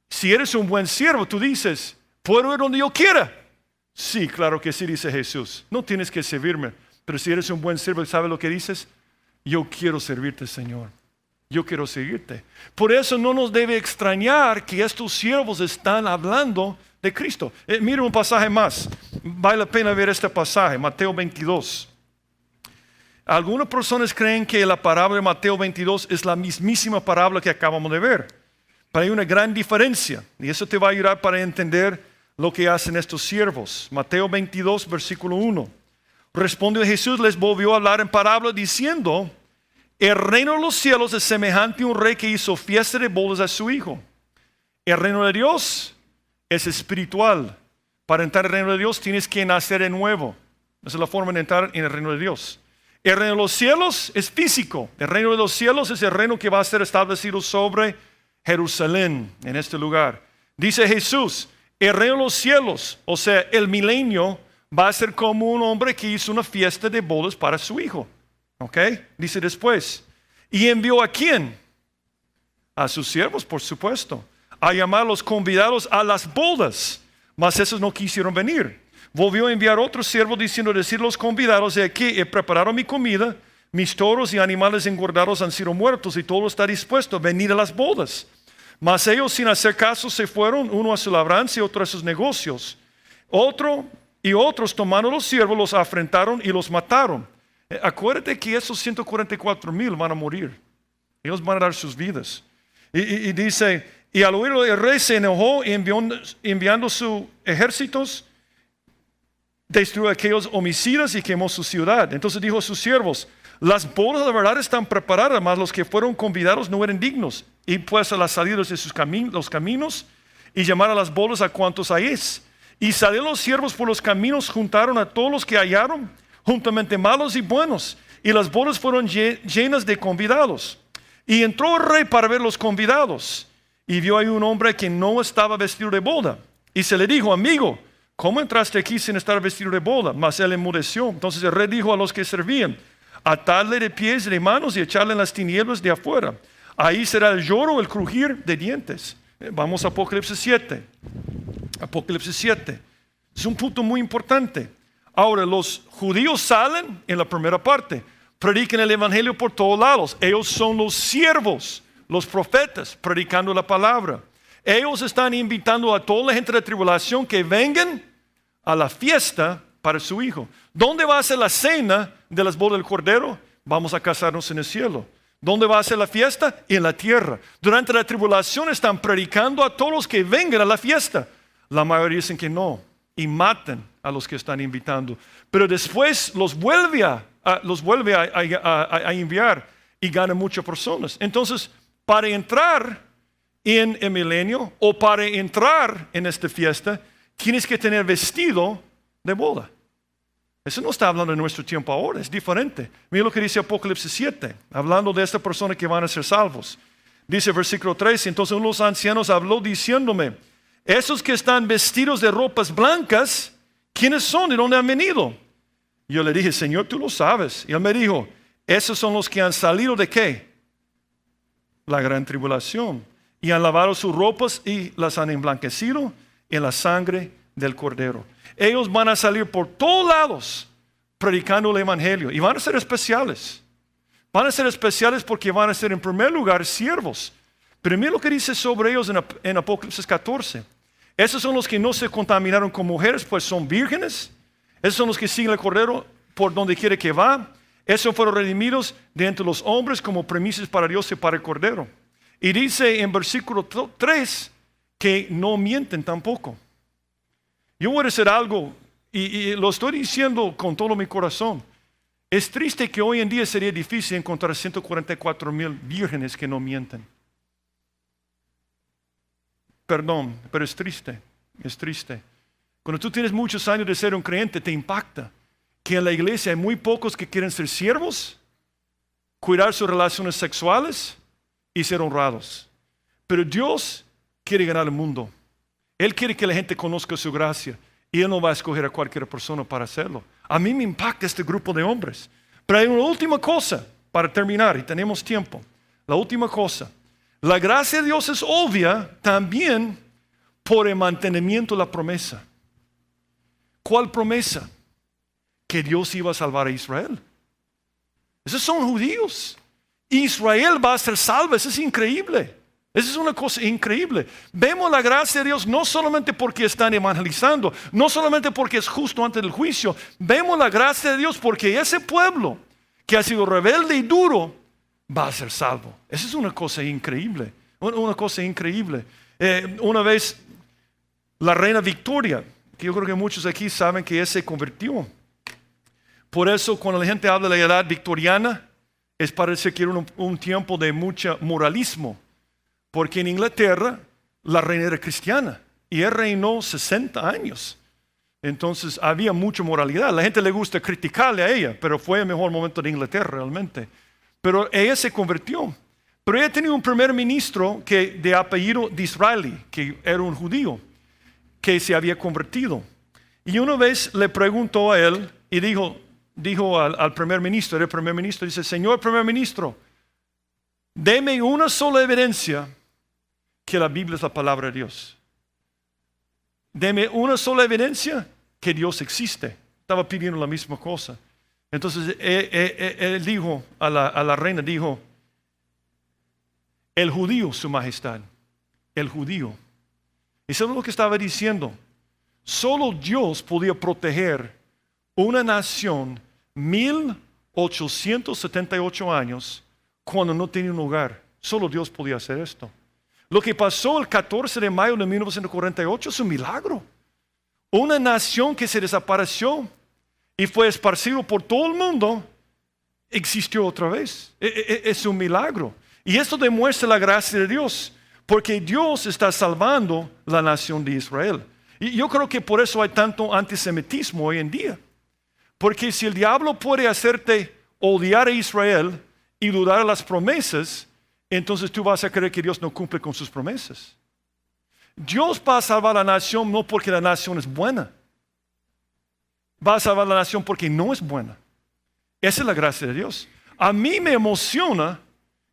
Si eres un buen siervo, tú dices, ¿puedo ir donde yo quiera? Sí, claro que sí, dice Jesús. No tienes que servirme, pero si eres un buen siervo, ¿sabes lo que dices? Yo quiero servirte, Señor. Yo quiero seguirte. Por eso no nos debe extrañar que estos siervos están hablando de Cristo. Mira un pasaje más. Vale la pena ver este pasaje, Mateo 22. Algunas personas creen que la parábola de Mateo 22 es la mismísima parábola que acabamos de ver. Pero hay una gran diferencia. Y eso te va a ayudar para entender lo que hacen estos siervos. Mateo 22, versículo 1. Respondió Jesús, les volvió a hablar en parábola diciendo, el reino de los cielos es semejante a un rey que hizo fiesta de bodas a su hijo. El reino de Dios es espiritual. Para entrar en el reino de Dios tienes que nacer de nuevo. Esa es la forma de entrar en el reino de Dios. El reino de los cielos es físico. El reino de los cielos es el reino que va a ser establecido sobre Jerusalén, en este lugar. Dice Jesús, el reino de los cielos, o sea, el milenio, va a ser como un hombre que hizo una fiesta de bodas para su hijo. ¿Ok? Dice después, ¿y envió a quién? A sus siervos, por supuesto, a llamar a los convidados a las bodas, mas esos no quisieron venir. Volvió a enviar otro siervo diciendo, decir a los convidados, de aquí he preparado mi comida, mis toros y animales engordados han sido muertos y todo está dispuesto, venid a las bodas. Mas ellos sin hacer caso se fueron, uno a su labranza y otro a sus negocios. Otros tomando los siervos los afrentaron y los mataron. Acuérdate que esos 144,000 van a morir. Ellos van a dar sus vidas. Y dice, y al oírlo el rey se enojó enviando sus ejércitos, destruyó a aquellos homicidas y quemó su ciudad. Entonces dijo a sus siervos, las bodas de verdad están preparadas, mas los que fueron convidados no eran dignos. Y pues a las salidas de los caminos y llamar a las bodas a cuantos hayáis. Y salieron los siervos por los caminos, juntaron a todos los que hallaron, juntamente malos y buenos. Y las bodas fueron llenas de convidados. Y entró el rey para ver los convidados. Y vio ahí un hombre que no estaba vestido de boda. Y se le dijo, amigo, ¿cómo entraste aquí sin estar vestido de boda? Mas él enmudeció. Entonces el rey dijo a los que servían, atadle de pies y de manos y echarle en las tinieblas de afuera. Ahí será el lloro, el crujir de dientes. Vamos a Apocalipsis 7. Apocalipsis 7. Es un punto muy importante. Ahora, los judíos salen en la primera parte. Predican el evangelio por todos lados. Ellos son los siervos, los profetas, predicando la palabra. Ellos están invitando a toda la gente de la tribulación que vengan a la fiesta para su hijo. ¿Dónde va a ser la cena de las bodas del Cordero? Vamos a casarnos en el cielo. ¿Dónde va a ser la fiesta? En la tierra. Durante la tribulación están predicando a todos los que vengan a la fiesta. La mayoría dicen que no y matan a los que están invitando. Pero después los vuelve a enviar y ganan muchas personas. Entonces, para entrar en el milenio o para entrar en esta fiesta, tienes que tener vestido de boda. Eso no está hablando de nuestro tiempo ahora, es diferente. Mira lo que dice Apocalipsis 7, hablando de esta persona que van a ser salvos. Dice versículo 13, entonces uno de los ancianos habló diciéndome, esos que están vestidos de ropas blancas, ¿quiénes son? ¿De dónde han venido? Yo le dije, Señor, tú lo sabes. Y él me dijo, esos son los que han salido ¿de qué? La gran tribulación. Y han lavado sus ropas y las han emblanquecido en la sangre del Cordero. Ellos van a salir por todos lados predicando el evangelio y van a ser especiales. Van a ser especiales porque van a ser en primer lugar siervos. Pero mira lo que dice sobre ellos en Apocalipsis 14. Esos son los que no se contaminaron con mujeres, pues son vírgenes. Esos son los que siguen el Cordero por donde quiere que va. Esos fueron redimidos de entre los hombres como premisas para Dios y para el Cordero. Y dice en versículo 3 que no mienten tampoco. Yo voy a decir algo y lo estoy diciendo con todo mi corazón. Es triste que hoy en día sería difícil encontrar 144,000 vírgenes que no mienten. Perdón, pero es triste, es triste. Cuando tú tienes muchos años de ser un creyente, te impacta que en la iglesia hay muy pocos que quieren ser siervos, cuidar sus relaciones sexuales y ser honrados. Pero Dios quiere ganar el mundo. Él quiere que la gente conozca su gracia y Él no va a escoger a cualquier persona para hacerlo. A mí me impacta este grupo de hombres. Pero hay una última cosa para terminar y tenemos tiempo. La última cosa. La gracia de Dios es obvia también por el mantenimiento de la promesa. ¿Cuál promesa? Que Dios iba a salvar a Israel. Esos son judíos. Israel va a ser salvo. Eso es increíble. Esa es una cosa increíble. Vemos la gracia de Dios no solamente porque están evangelizando, no solamente porque es justo antes del juicio. Vemos la gracia de Dios porque ese pueblo que ha sido rebelde y duro va a ser salvo. Esa es una cosa increíble. Una cosa increíble. Una vez la reina Victoria, que yo creo que muchos aquí saben que ella se convirtió. Por eso cuando la gente habla de la edad victoriana, es para decir que era un tiempo de mucho moralismo. Porque en Inglaterra la reina era cristiana y él reinó 60 años. Entonces había mucha moralidad. A la gente le gusta criticarle a ella, pero fue el mejor momento de Inglaterra realmente. Pero ella se convirtió. Pero ella tenía un primer ministro de apellido Disraeli, que era un judío, que se había convertido. Y una vez le preguntó a él y dijo al primer ministro, el primer ministro dice, Señor primer ministro, deme una sola evidencia que la Biblia es la palabra de Dios. Deme una sola evidencia que Dios existe. Estaba pidiendo la misma cosa. Entonces él dijo a la reina, dijo, el judío, su majestad, el judío. ¿Y saben lo que estaba diciendo? Solo Dios podía proteger una nación 878 años cuando no tenía un hogar. Solo Dios podía hacer esto. Lo que pasó el 14 de mayo de 1948 es un milagro. Una nación que se desapareció y fue esparcido por todo el mundo, existió otra vez. Es un milagro. Y esto demuestra la gracia de Dios, porque Dios está salvando la nación de Israel. Y yo creo que por eso hay tanto antisemitismo hoy en día. Porque si el diablo puede hacerte odiar a Israel y dudar de las promesas, entonces tú vas a creer que Dios no cumple con sus promesas. Dios va a salvar a la nación no porque la nación es buena. Va a salvar a la nación porque no es buena. Esa es la gracia de Dios. A mí me emociona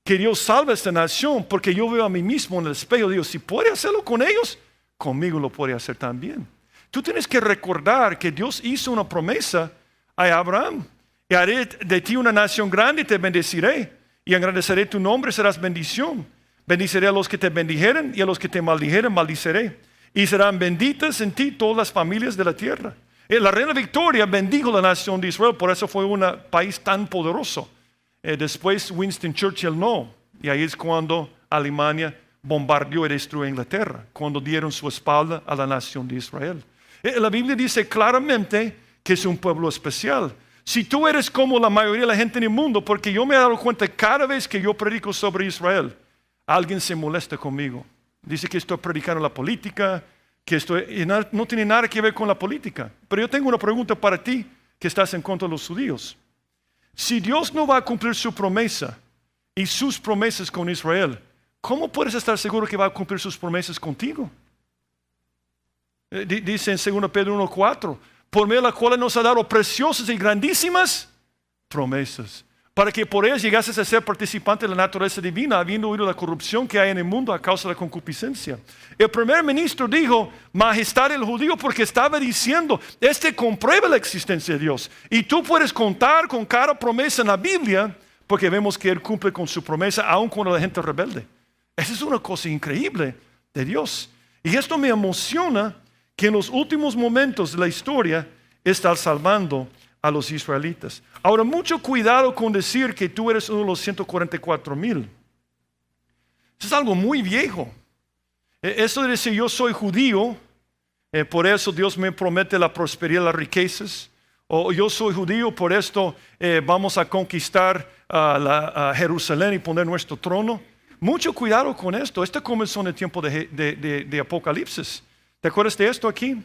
que Dios salve a esta nación porque yo veo a mí mismo en el espejo y digo, si puede hacerlo con ellos, conmigo lo puede hacer también. Tú tienes que recordar que Dios hizo una promesa a Abraham. Y haré de ti una nación grande y te bendeciré. Y engrandeceré tu nombre y serás bendición. Bendiciré a los que te bendijeren y a los que te maldijeren maldiceré. Y serán benditas en ti todas las familias de la tierra. La reina Victoria bendijo la nación de Israel, por eso fue un país tan poderoso. Después Winston Churchill no. Y ahí es cuando Alemania bombardeó y destruyó Inglaterra, cuando dieron su espalda a la nación de Israel. La Biblia dice claramente que es un pueblo especial. Si tú eres como la mayoría de la gente en el mundo, porque yo me he dado cuenta cada vez que yo predico sobre Israel, alguien se molesta conmigo. Dice que estoy predicando la política, y no tiene nada que ver con la política. Pero yo tengo una pregunta para ti que estás en contra de los judíos. Si Dios no va a cumplir su promesa y sus promesas con Israel, ¿cómo puedes estar seguro que va a cumplir sus promesas contigo? Dice en 2 Pedro 1:4, por medio de la cual nos ha dado preciosas y grandísimas promesas, para que por ellas llegases a ser participante de la naturaleza divina, habiendo oído la corrupción que hay en el mundo a causa de la concupiscencia. El primer ministro dijo, majestad del judío, porque estaba diciendo, comprueba la existencia de Dios. Y tú puedes contar con cada promesa en la Biblia, porque vemos que Él cumple con su promesa, aun cuando la gente es rebelde. Esa es una cosa increíble de Dios. Y esto me emociona, que en los últimos momentos de la historia está salvando a los israelitas. Ahora, mucho cuidado con decir que tú eres uno de los 144,000. Eso es algo muy viejo. Eso de decir yo soy judío, por eso Dios me promete la prosperidad y las riquezas. O yo soy judío, por esto vamos a conquistar a Jerusalén y poner nuestro trono. Mucho cuidado con esto. Esto comenzó en el tiempo de Apocalipsis. ¿Te acuerdas de esto aquí?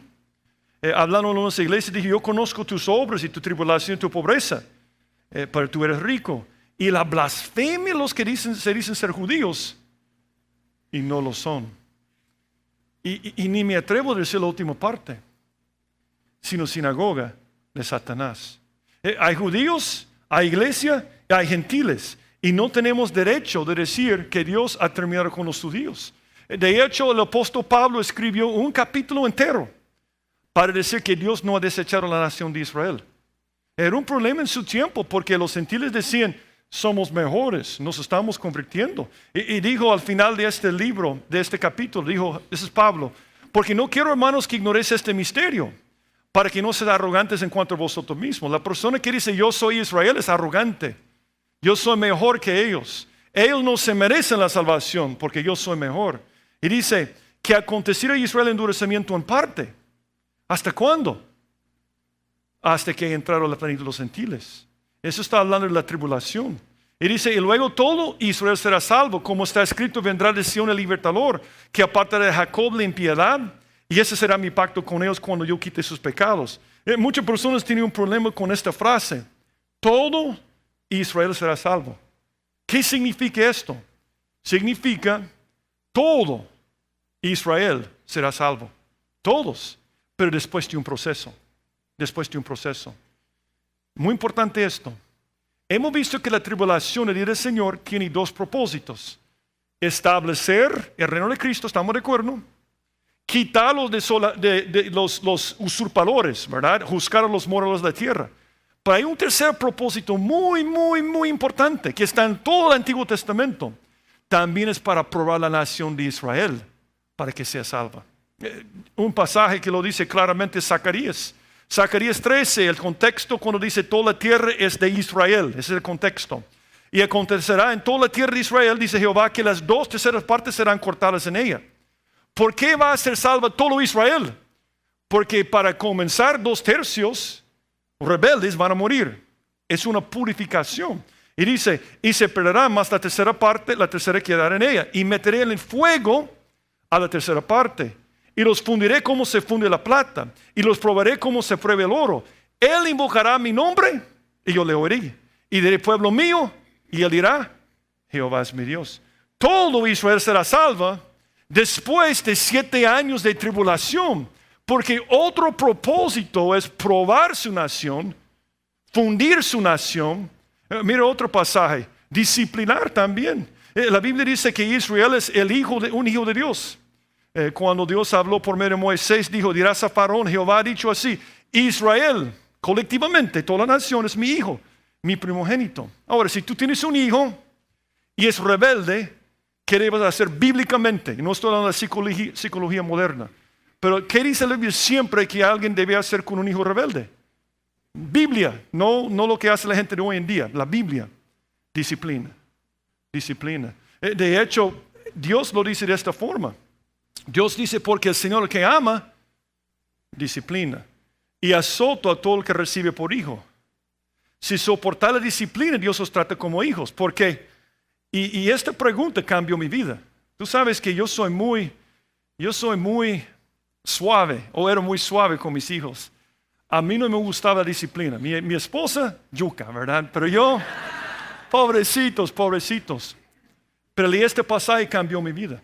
Hablando en unas iglesias, dije, yo conozco tus obras y tu tribulación y tu pobreza, pero tú eres rico. Y la blasfemia los que se dicen ser judíos y no lo son. Y ni me atrevo a decir la última parte, sino sinagoga de Satanás. Hay judíos, hay iglesia, hay gentiles. Y no tenemos derecho de decir que Dios ha terminado con los judíos. De hecho, el apóstol Pablo escribió un capítulo entero para decir que Dios no ha desechado a la nación de Israel. Era un problema en su tiempo porque los gentiles decían, somos mejores, nos estamos convirtiendo. Y dijo al final de este libro, de este capítulo, dijo, ese es Pablo, porque no quiero, hermanos, que ignoréis este misterio, para que no sean arrogantes en cuanto a vosotros mismos. La persona que dice, yo soy Israel, es arrogante. Yo soy mejor que ellos. Ellos no se merecen la salvación porque yo soy mejor. Y dice, que aconteciera a Israel endurecimiento en parte. ¿Hasta cuándo? Hasta que entraron la plenitud de los gentiles. Eso está hablando de la tribulación. Y dice, y luego todo Israel será salvo, como está escrito, vendrá de Sion el libertador, que apartará de Jacob la impiedad, y ese será mi pacto con ellos cuando yo quite sus pecados. Muchas personas tienen un problema con esta frase. Todo Israel será salvo. ¿Qué significa esto? Significa todo Israel será salvo. Todos. Pero después de un proceso. Después de un proceso. Muy importante esto. Hemos visto que la tribulación del día del Señor tiene dos propósitos. Establecer el reino de Cristo, ¿estamos de acuerdo? Quitar los usurpadores, ¿verdad? Juzgar a los moradores de la tierra. Pero hay un tercer propósito muy importante que está en todo el Antiguo Testamento. También es para probar la nación de Israel para que sea salva. Un pasaje que lo dice claramente es Zacarías. Zacarías 13, el contexto cuando dice toda la tierra es de Israel, ese es el contexto. Y acontecerá en toda la tierra de Israel, dice Jehová, que las 2/3 partes serán cortadas en ella. ¿Por qué va a ser salva todo Israel? Porque para comenzar 2/3 rebeldes van a morir. Es una purificación. Y dice, y se perderá más la tercera parte, la tercera quedará en ella. Y meteré en el fuego a la tercera parte. Y los fundiré como se funde la plata. Y los probaré como se prueba el oro. Él invocará mi nombre y yo le oiré. Y diré, pueblo mío, y él dirá, Jehová es mi Dios. Todo Israel será salva después de 7 años de tribulación. Porque otro propósito es probar su nación, fundir su nación. Mira otro pasaje, disciplinar también. La Biblia dice que Israel es un hijo de Dios. Cuando Dios habló por medio de Moisés, dijo, dirás a Faraón, Jehová ha dicho así, Israel, colectivamente, toda la nación es mi hijo, mi primogénito. Ahora, si tú tienes un hijo y es rebelde, ¿qué debes hacer bíblicamente? No estoy hablando de psicología moderna, pero ¿qué dice la Biblia siempre que alguien debe hacer con un hijo rebelde? Biblia, no lo que hace la gente de hoy en día, la Biblia, disciplina. De hecho, Dios lo dice de esta forma. Dios dice, porque el Señor que ama, disciplina. Y azota a todo el que recibe por hijo. Si soportar la disciplina, Dios os trata como hijos. ¿Por qué? Y esta pregunta cambió mi vida. Tú sabes que yo soy muy suave, o era muy suave con mis hijos. A mí no me gustaba la disciplina. Mi esposa, yuca, ¿verdad? Pero yo, pobrecitos. Pero leí este pasaje y cambió mi vida.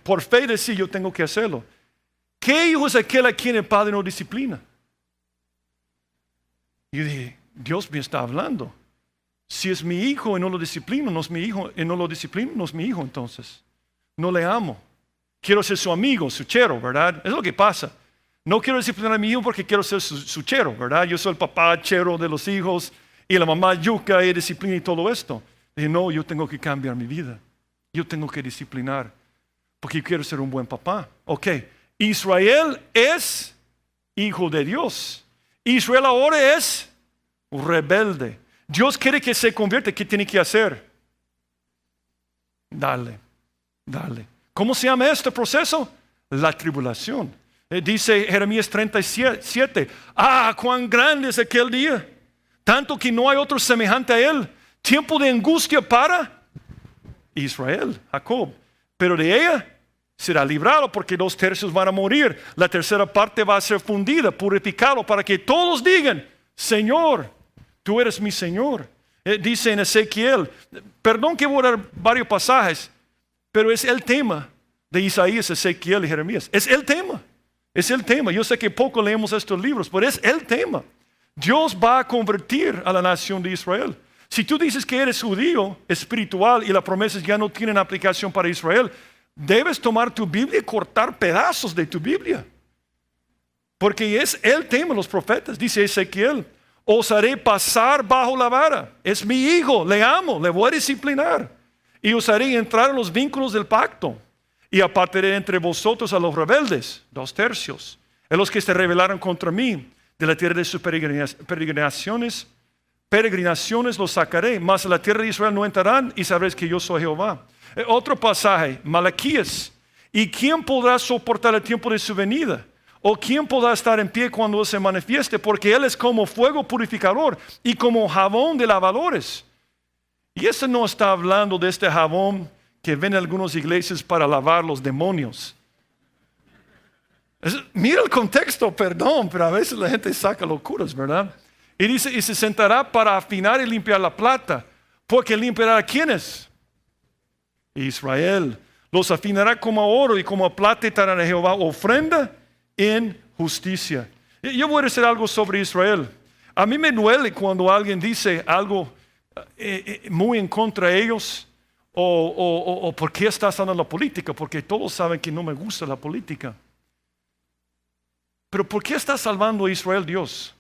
Por fe decía, yo tengo que hacerlo. ¿Qué hijo es aquel a quien el padre no disciplina? Y yo dije, Dios me está hablando. Si es mi hijo y no lo disciplino, no es mi hijo, y no lo disciplino, no es mi hijo entonces. No le amo. Quiero ser su amigo, su chero, ¿verdad? Es lo que pasa. No quiero disciplinar a mi hijo porque quiero ser su chero, ¿verdad? Yo soy el papá chero de los hijos y la mamá yuca y disciplina y todo esto. Dije, no, yo tengo que cambiar mi vida. Yo tengo que disciplinar porque yo quiero ser un buen papá. Ok, Israel es hijo de Dios. Israel ahora es rebelde. Dios quiere que se convierta. ¿Qué tiene que hacer? Dale. ¿Cómo se llama este proceso? La tribulación. Dice Jeremías 37, cuán grande es aquel día, tanto que no hay otro semejante a él, tiempo de angustia para Israel, Jacob, pero de ella será librado porque 2/3 van a morir, la tercera parte va a ser fundida, purificado para que todos digan, Señor, tú eres mi Señor. Dice en Ezequiel, perdón que voy a dar varios pasajes, pero es el tema de Isaías, Ezequiel y Jeremías, es el tema. Yo sé que poco leemos estos libros, pero es el tema. Dios va a convertir a la nación de Israel. Si tú dices que eres judío espiritual y las promesas ya no tienen aplicación para Israel, debes tomar tu Biblia y cortar pedazos de tu Biblia. Porque es el tema de los profetas. Dice Ezequiel, os haré pasar bajo la vara. Es mi hijo, le amo, le voy a disciplinar. Y os haré entrar en los vínculos del pacto. Y apartaré entre vosotros a los rebeldes, 2/3, a los que se rebelaron contra mí, de la tierra de sus peregrinaciones los sacaré, mas a la tierra de Israel no entrarán y sabréis que yo soy Jehová. Otro pasaje, Malaquías, ¿y quién podrá soportar el tiempo de su venida? ¿O quién podrá estar en pie cuando Él se manifieste? Porque Él es como fuego purificador y como jabón de lavadores. Y eso no está hablando de este jabón que ven en algunas iglesias para lavar los demonios. Mira el contexto, perdón, pero a veces la gente saca locuras, ¿verdad? Y dice, y se sentará para afinar y limpiar la plata, porque limpiará a ¿quiénes? Israel. Los afinará como a oro y como a plata y dará a Jehová ofrenda en justicia. Yo voy a decir algo sobre Israel. A mí me duele cuando alguien dice algo muy en contra de ellos. O ¿por qué estás hablando de la política? Porque todos saben que no me gusta la política. Pero ¿por qué está salvando a Israel Dios?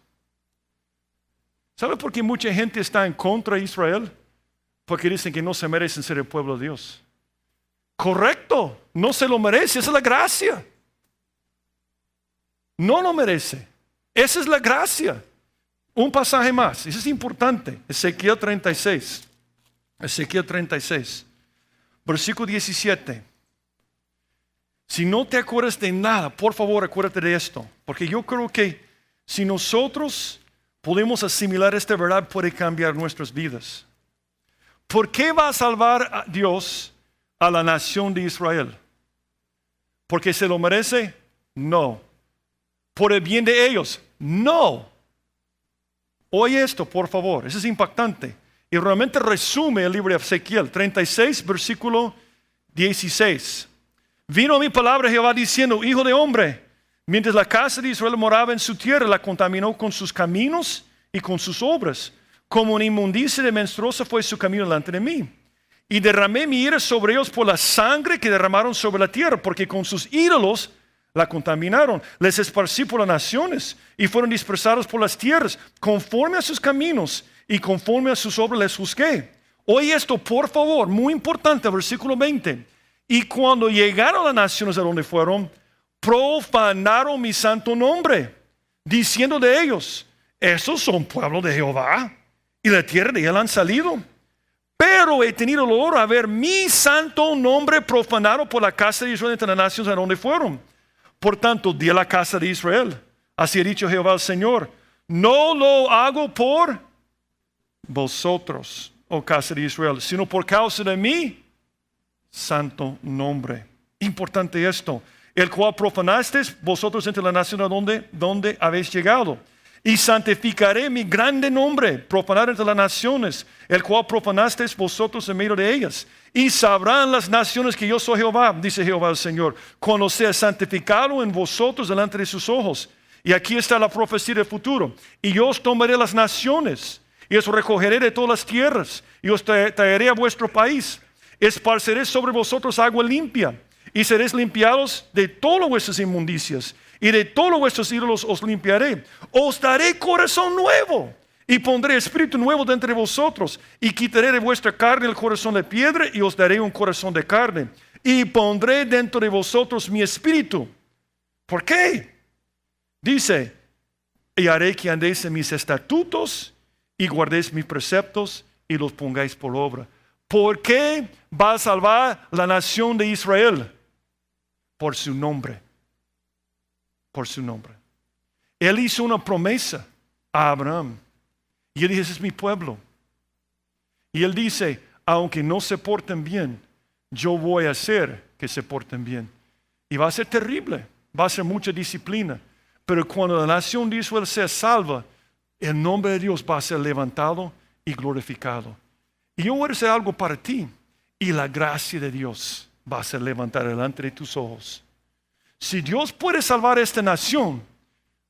¿Sabe por qué mucha gente está en contra de Israel? Porque dicen que no se merecen ser el pueblo de Dios. Correcto, no se lo merece, esa es la gracia. No lo merece. Esa es la gracia. Un pasaje más, eso es importante. Ezequiel 36. Ezequiel 36. Versículo 17. Si no te acuerdas de nada, por favor acuérdate de esto. Porque yo creo que si nosotros podemos asimilar esta verdad, puede cambiar nuestras vidas. ¿Por qué va a salvar a Dios a la nación de Israel? ¿Porque se lo merece? No. ¿Por el bien de ellos? No. Oye esto, por favor, eso es impactante. Y realmente resume el libro de Ezequiel 36, versículo 16. Vino mi palabra Jehová diciendo: hijo de hombre, mientras la casa de Israel moraba en su tierra, la contaminó con sus caminos y con sus obras. Como una inmundicia de menstruosa fue su camino delante de mí. Y derramé mi ira sobre ellos por la sangre que derramaron sobre la tierra, porque con sus ídolos la contaminaron. Les esparcí por las naciones y fueron dispersados por las tierras. Conforme a sus caminos y conforme a sus obras les juzgué. Oye esto, por favor, muy importante, versículo 20. Y cuando llegaron a las naciones a donde fueron, profanaron mi santo nombre, diciendo de ellos: estos son pueblo de Jehová, y la tierra de él han salido. Pero he tenido el honor a ver mi santo nombre profanado por la casa de Israel entre las naciones a donde fueron. Por tanto, di a la casa de Israel: así ha dicho Jehová el Señor, no lo hago por vosotros, oh casa de Israel, sino por causa de mi santo nombre. Importante esto: el cual profanasteis vosotros entre las naciones donde habéis llegado. Y santificaré mi grande nombre, profanar entre las naciones, el cual profanasteis vosotros en medio de ellas. Y sabrán las naciones que yo soy Jehová, dice Jehová el Señor, cuando sea santificado en vosotros delante de sus ojos. Y aquí está la profecía del futuro. Y yo os tomaré las naciones, y os recogeré de todas las tierras, y os traeré a vuestro país. Esparceré sobre vosotros agua limpia, y seréis limpiados de todas vuestras inmundicias, y de todos vuestros ídolos os limpiaré. Os daré corazón nuevo, y pondré espíritu nuevo dentro de vosotros, y quitaré de vuestra carne el corazón de piedra, y os daré un corazón de carne, y pondré dentro de vosotros mi espíritu. ¿Por qué? Dice: y haré que andéis en mis estatutos, y guardéis mis preceptos, y los pongáis por obra. ¿Por qué va a salvar la nación de Israel? Por su nombre. Por su nombre. Él hizo una promesa a Abraham. Y él dice: ese es mi pueblo. Y él dice: aunque no se porten bien, yo voy a hacer que se porten bien. Y va a ser terrible. Va a ser mucha disciplina. Pero cuando la nación de Israel sea salva, el nombre de Dios va a ser levantado y glorificado. Y yo voy a hacer algo para ti. Y la gracia de Dios va a ser levantada delante de tus ojos. Si Dios puede salvar a esta nación,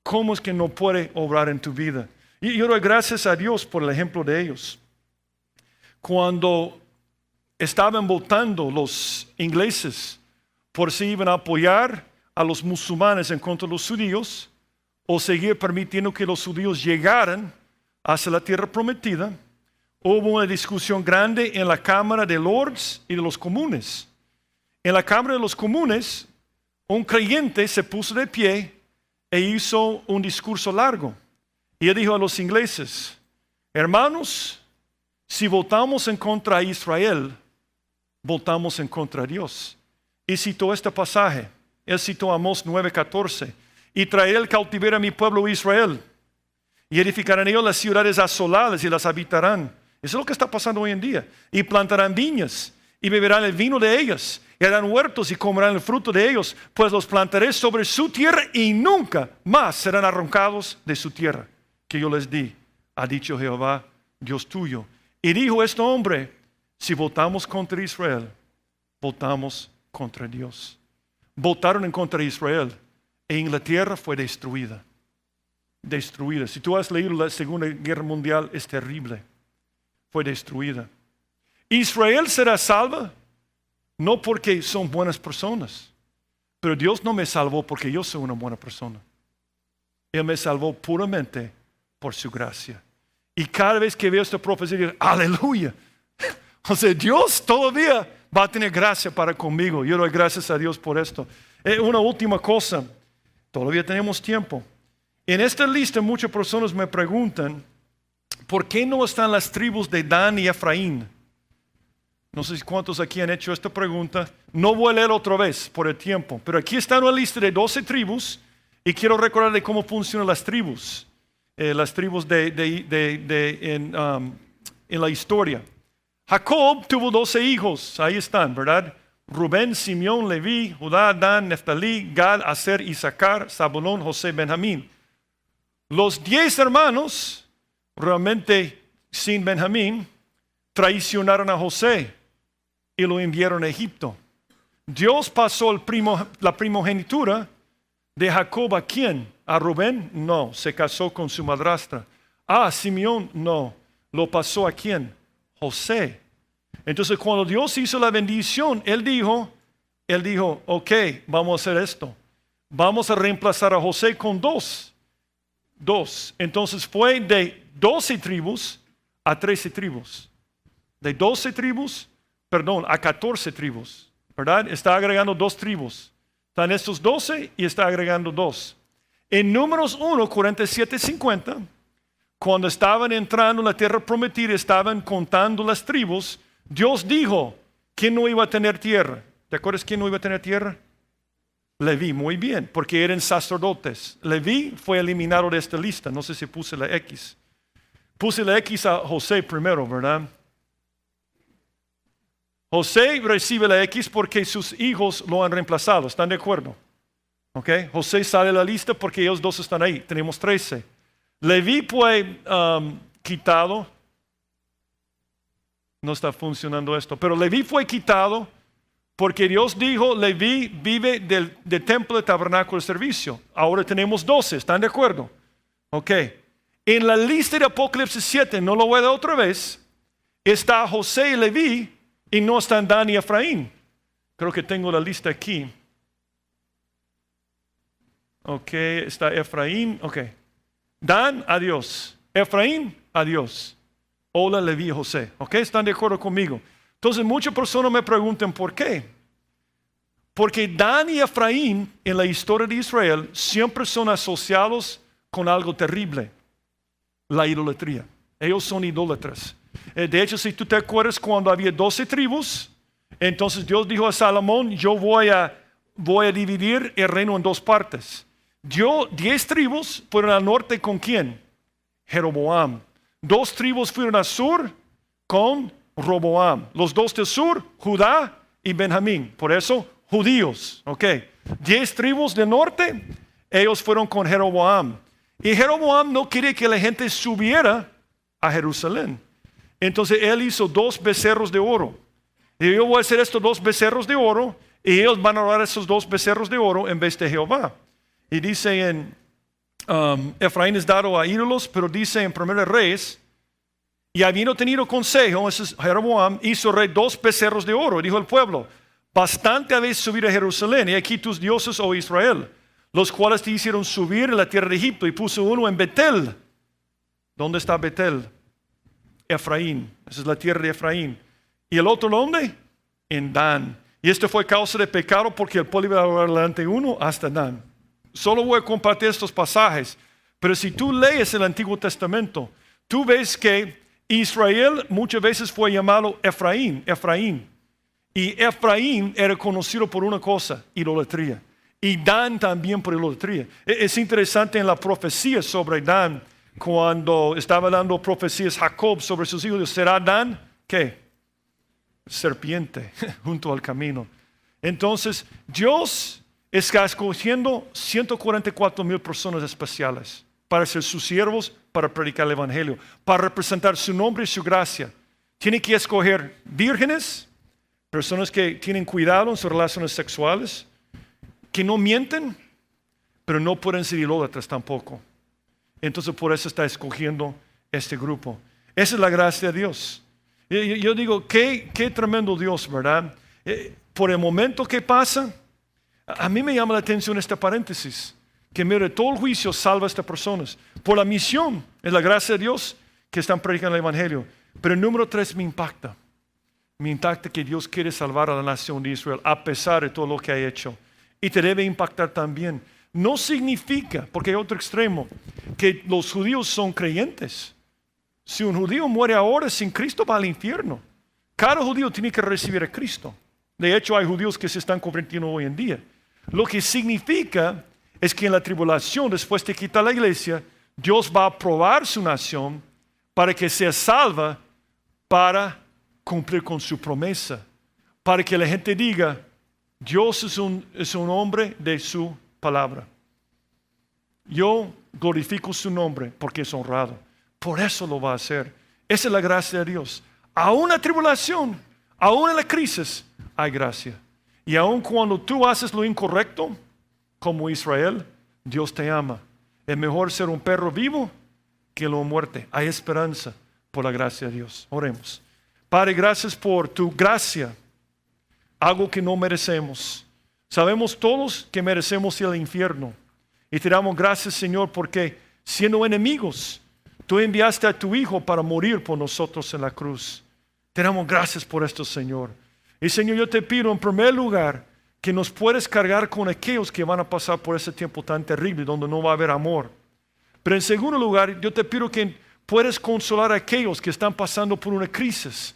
¿cómo es que no puede obrar en tu vida? Y yo doy gracias a Dios por el ejemplo de ellos. Cuando estaban votando los ingleses por si iban a apoyar a los musulmanes en contra de los judíos, o seguir permitiendo que los judíos llegaran hacia la tierra prometida, hubo una discusión grande en la Cámara de Lords y de los Comunes. En la Cámara de los Comunes, un creyente se puso de pie e hizo un discurso largo. Y él dijo a los ingleses: hermanos, si votamos en contra de Israel, votamos en contra de Dios. Y citó este pasaje. Él citó Amós 9:14. Y traeré el cautiverio a mi pueblo Israel. Y edificarán ellos las ciudades asoladas y las habitarán. Eso es lo que está pasando hoy en día. Y plantarán viñas y beberán el vino de ellas. Y harán huertos y comerán el fruto de ellos, pues los plantaré sobre su tierra y nunca más serán arrancados de su tierra, que yo les di, ha dicho Jehová, Dios tuyo. Y dijo este hombre: si votamos contra Israel, votamos contra Dios. Votaron en contra de Israel e Inglaterra fue destruida. Destruida. Si tú has leído la Segunda Guerra Mundial, es terrible. Fue destruida. Israel será salva no porque son buenas personas, pero Dios no me salvó porque yo soy una buena persona. Él me salvó puramente por su gracia. Y cada vez que veo esta profecía, digo: aleluya. O sea, Dios todavía va a tener gracia para conmigo. Yo doy gracias a Dios por esto. Una última cosa, todavía tenemos tiempo. En esta lista muchas personas me preguntan, ¿por qué no están las tribus de Dan y Efraín? No sé cuántos aquí han hecho esta pregunta. No voy a leer otra vez por el tiempo, pero aquí está una lista de 12 tribus y quiero recordar de cómo funcionan las tribus. Las tribus en la historia. Jacob tuvo 12 hijos, ahí están, ¿verdad? Rubén, Simeón, Leví, Judá, Dan, Neftalí, Gad, Aser, Isaacar, Zabulón, José, Benjamín. Los 10 hermanos, realmente sin Benjamín, traicionaron a José y lo enviaron a Egipto. Dios pasó la primogenitura de Jacob ¿a quién? ¿A Rubén? No, se casó con su madrastra. ¿A Simeón? No, lo pasó ¿a quién? José. Entonces cuando Dios hizo la bendición, Él dijo, ok, vamos a hacer esto. Vamos a reemplazar a José con dos. Entonces fue de 12 tribus a 13 tribus. De 12 tribus, a 14 tribus. ¿Verdad? Está agregando 2 tribus. Están estos 12 y está agregando 2. En Números 1, 47, 50, cuando estaban entrando en la tierra prometida, estaban contando las tribus, Dios dijo, ¿quién no iba a tener tierra? ¿Te acuerdas quién no iba a tener tierra? Leví, muy bien, porque eran sacerdotes. Leví fue eliminado de esta lista, no sé si puse la X. Puse la X a José primero, ¿verdad? José recibe la X porque sus hijos lo han reemplazado, ¿están de acuerdo? Okay. José sale de la lista porque ellos 2 están ahí, tenemos 13. Leví fue quitado, no está funcionando esto, pero Leví fue quitado porque Dios dijo, Leví vive del templo, de tabernáculo, de servicio. Ahora tenemos 12, ¿están de acuerdo? Ok. En la lista de Apocalipsis 7, no lo voy a dar otra vez, está José y Leví y no están Dan y Efraín. Creo que tengo la lista aquí. Ok, está Efraín, ok. Dan, adiós. Efraín, adiós. Hola, Leví y José. Ok, ¿están de acuerdo conmigo? Entonces muchas personas me preguntan ¿por qué? Porque Dan y Efraín en la historia de Israel siempre son asociados con algo terrible, la idolatría. Ellos son idólatras. De hecho, si tú te acuerdas cuando había 12 tribus, entonces Dios dijo a Salomón, yo voy a dividir el reino en 2 partes. 10 tribus fueron al norte con ¿quién? Jeroboam. 2 tribus fueron al sur con Roboam. Los 2 del sur, Judá y Benjamín. Por eso, judíos. Ok. 10 tribus del norte, ellos fueron con Jeroboam. Y Jeroboam no quería que la gente subiera a Jerusalén. Entonces él hizo 2 becerros de oro. Y yo voy a hacer estos 2 becerros de oro y ellos van a adorar esos 2 becerros de oro en vez de Jehová. Y dice en Efraín es dado a ídolos, pero dice en 1 Reyes, y habiendo tenido consejo, ese es Jeroboam, hizo rey 2 becerros de oro. Y dijo el pueblo, bastante habéis subido a Jerusalén, y aquí tus dioses, oh Israel, los cuales te hicieron subir a la tierra de Egipto, y puso uno en Betel. ¿Dónde está Betel? Efraín, esa es la tierra de Efraín. ¿Y el otro dónde? En Dan. Y esto fue causa de pecado porque el pueblo iba a adorar delante de uno hasta Dan. Solo voy a compartir estos pasajes, pero si tú lees el Antiguo Testamento, tú ves que Israel muchas veces fue llamado Efraín. Y Efraín era conocido por una cosa, idolatría. Y Dan también por idolatría. Es interesante en la profecía sobre Dan, cuando estaba dando profecías Jacob sobre sus hijos, ¿será Dan? ¿Qué? Serpiente junto al camino. Entonces, Dios está escogiendo 144,000 personas especiales para ser sus siervos, para predicar el evangelio, para representar su nombre y su gracia. Tiene que escoger vírgenes, personas que tienen cuidado en sus relaciones sexuales, que no mienten, pero no pueden ser idólatras tampoco. Entonces por eso está escogiendo este grupo. Esa es la gracia de Dios. Yo digo, qué tremendo Dios, ¿verdad? Por el momento que pasa, a mí me llama la atención este paréntesis, que en medio de todo el juicio salva a estas personas. Por la misión, es la gracia de Dios que están predicando el evangelio. Pero el número 3 me impacta. Me impacta que Dios quiere salvar a la nación de Israel a pesar de todo lo que ha hecho. Y te debe impactar también. no significa, porque hay otro extremo, que los judíos son creyentes. Si un judío muere ahora sin Cristo, va al infierno. Cada judío tiene que recibir a Cristo. De hecho, hay judíos que se están convirtiendo hoy en día. Lo que significa es que en la tribulación, después de quitar la iglesia, Dios va a probar su nación para que sea salva, para cumplir con su promesa. Para que la gente diga, Dios es un hombre de su palabra. Yo glorifico su nombre porque es honrado. Por eso lo va a hacer. Esa es la gracia de Dios. Aún la tribulación, aún en la crisis, hay gracia. Y aún cuando tú haces lo incorrecto, como Israel, Dios te ama. Es mejor ser un perro vivo que la muerte. Hay esperanza por la gracia de Dios. Oremos. Padre, gracias por tu gracia. Algo que no merecemos. Sabemos todos que merecemos ir al infierno. Y te damos gracias, Señor, porque siendo enemigos, tú enviaste a tu Hijo para morir por nosotros en la cruz. Te damos gracias por esto, Señor. Y Señor, yo te pido en primer lugar que nos puedes cargar con aquellos que van a pasar por ese tiempo tan terrible donde no va a haber amor. Pero en segundo lugar, yo te pido que puedes consolar a aquellos que están pasando por una crisis,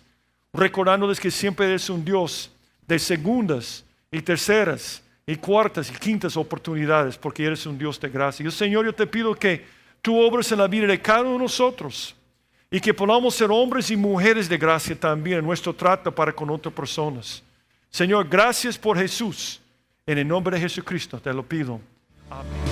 recordándoles que siempre eres un Dios de segundas y terceras y cuartas y quintas oportunidades, porque eres un Dios de gracia. Y Señor, yo te pido que tú obres en la vida de cada uno de nosotros y que podamos ser hombres y mujeres de gracia también en nuestro trato para con otras personas. Señor, gracias por Jesús. En el nombre de Jesucristo te lo pido. Amén.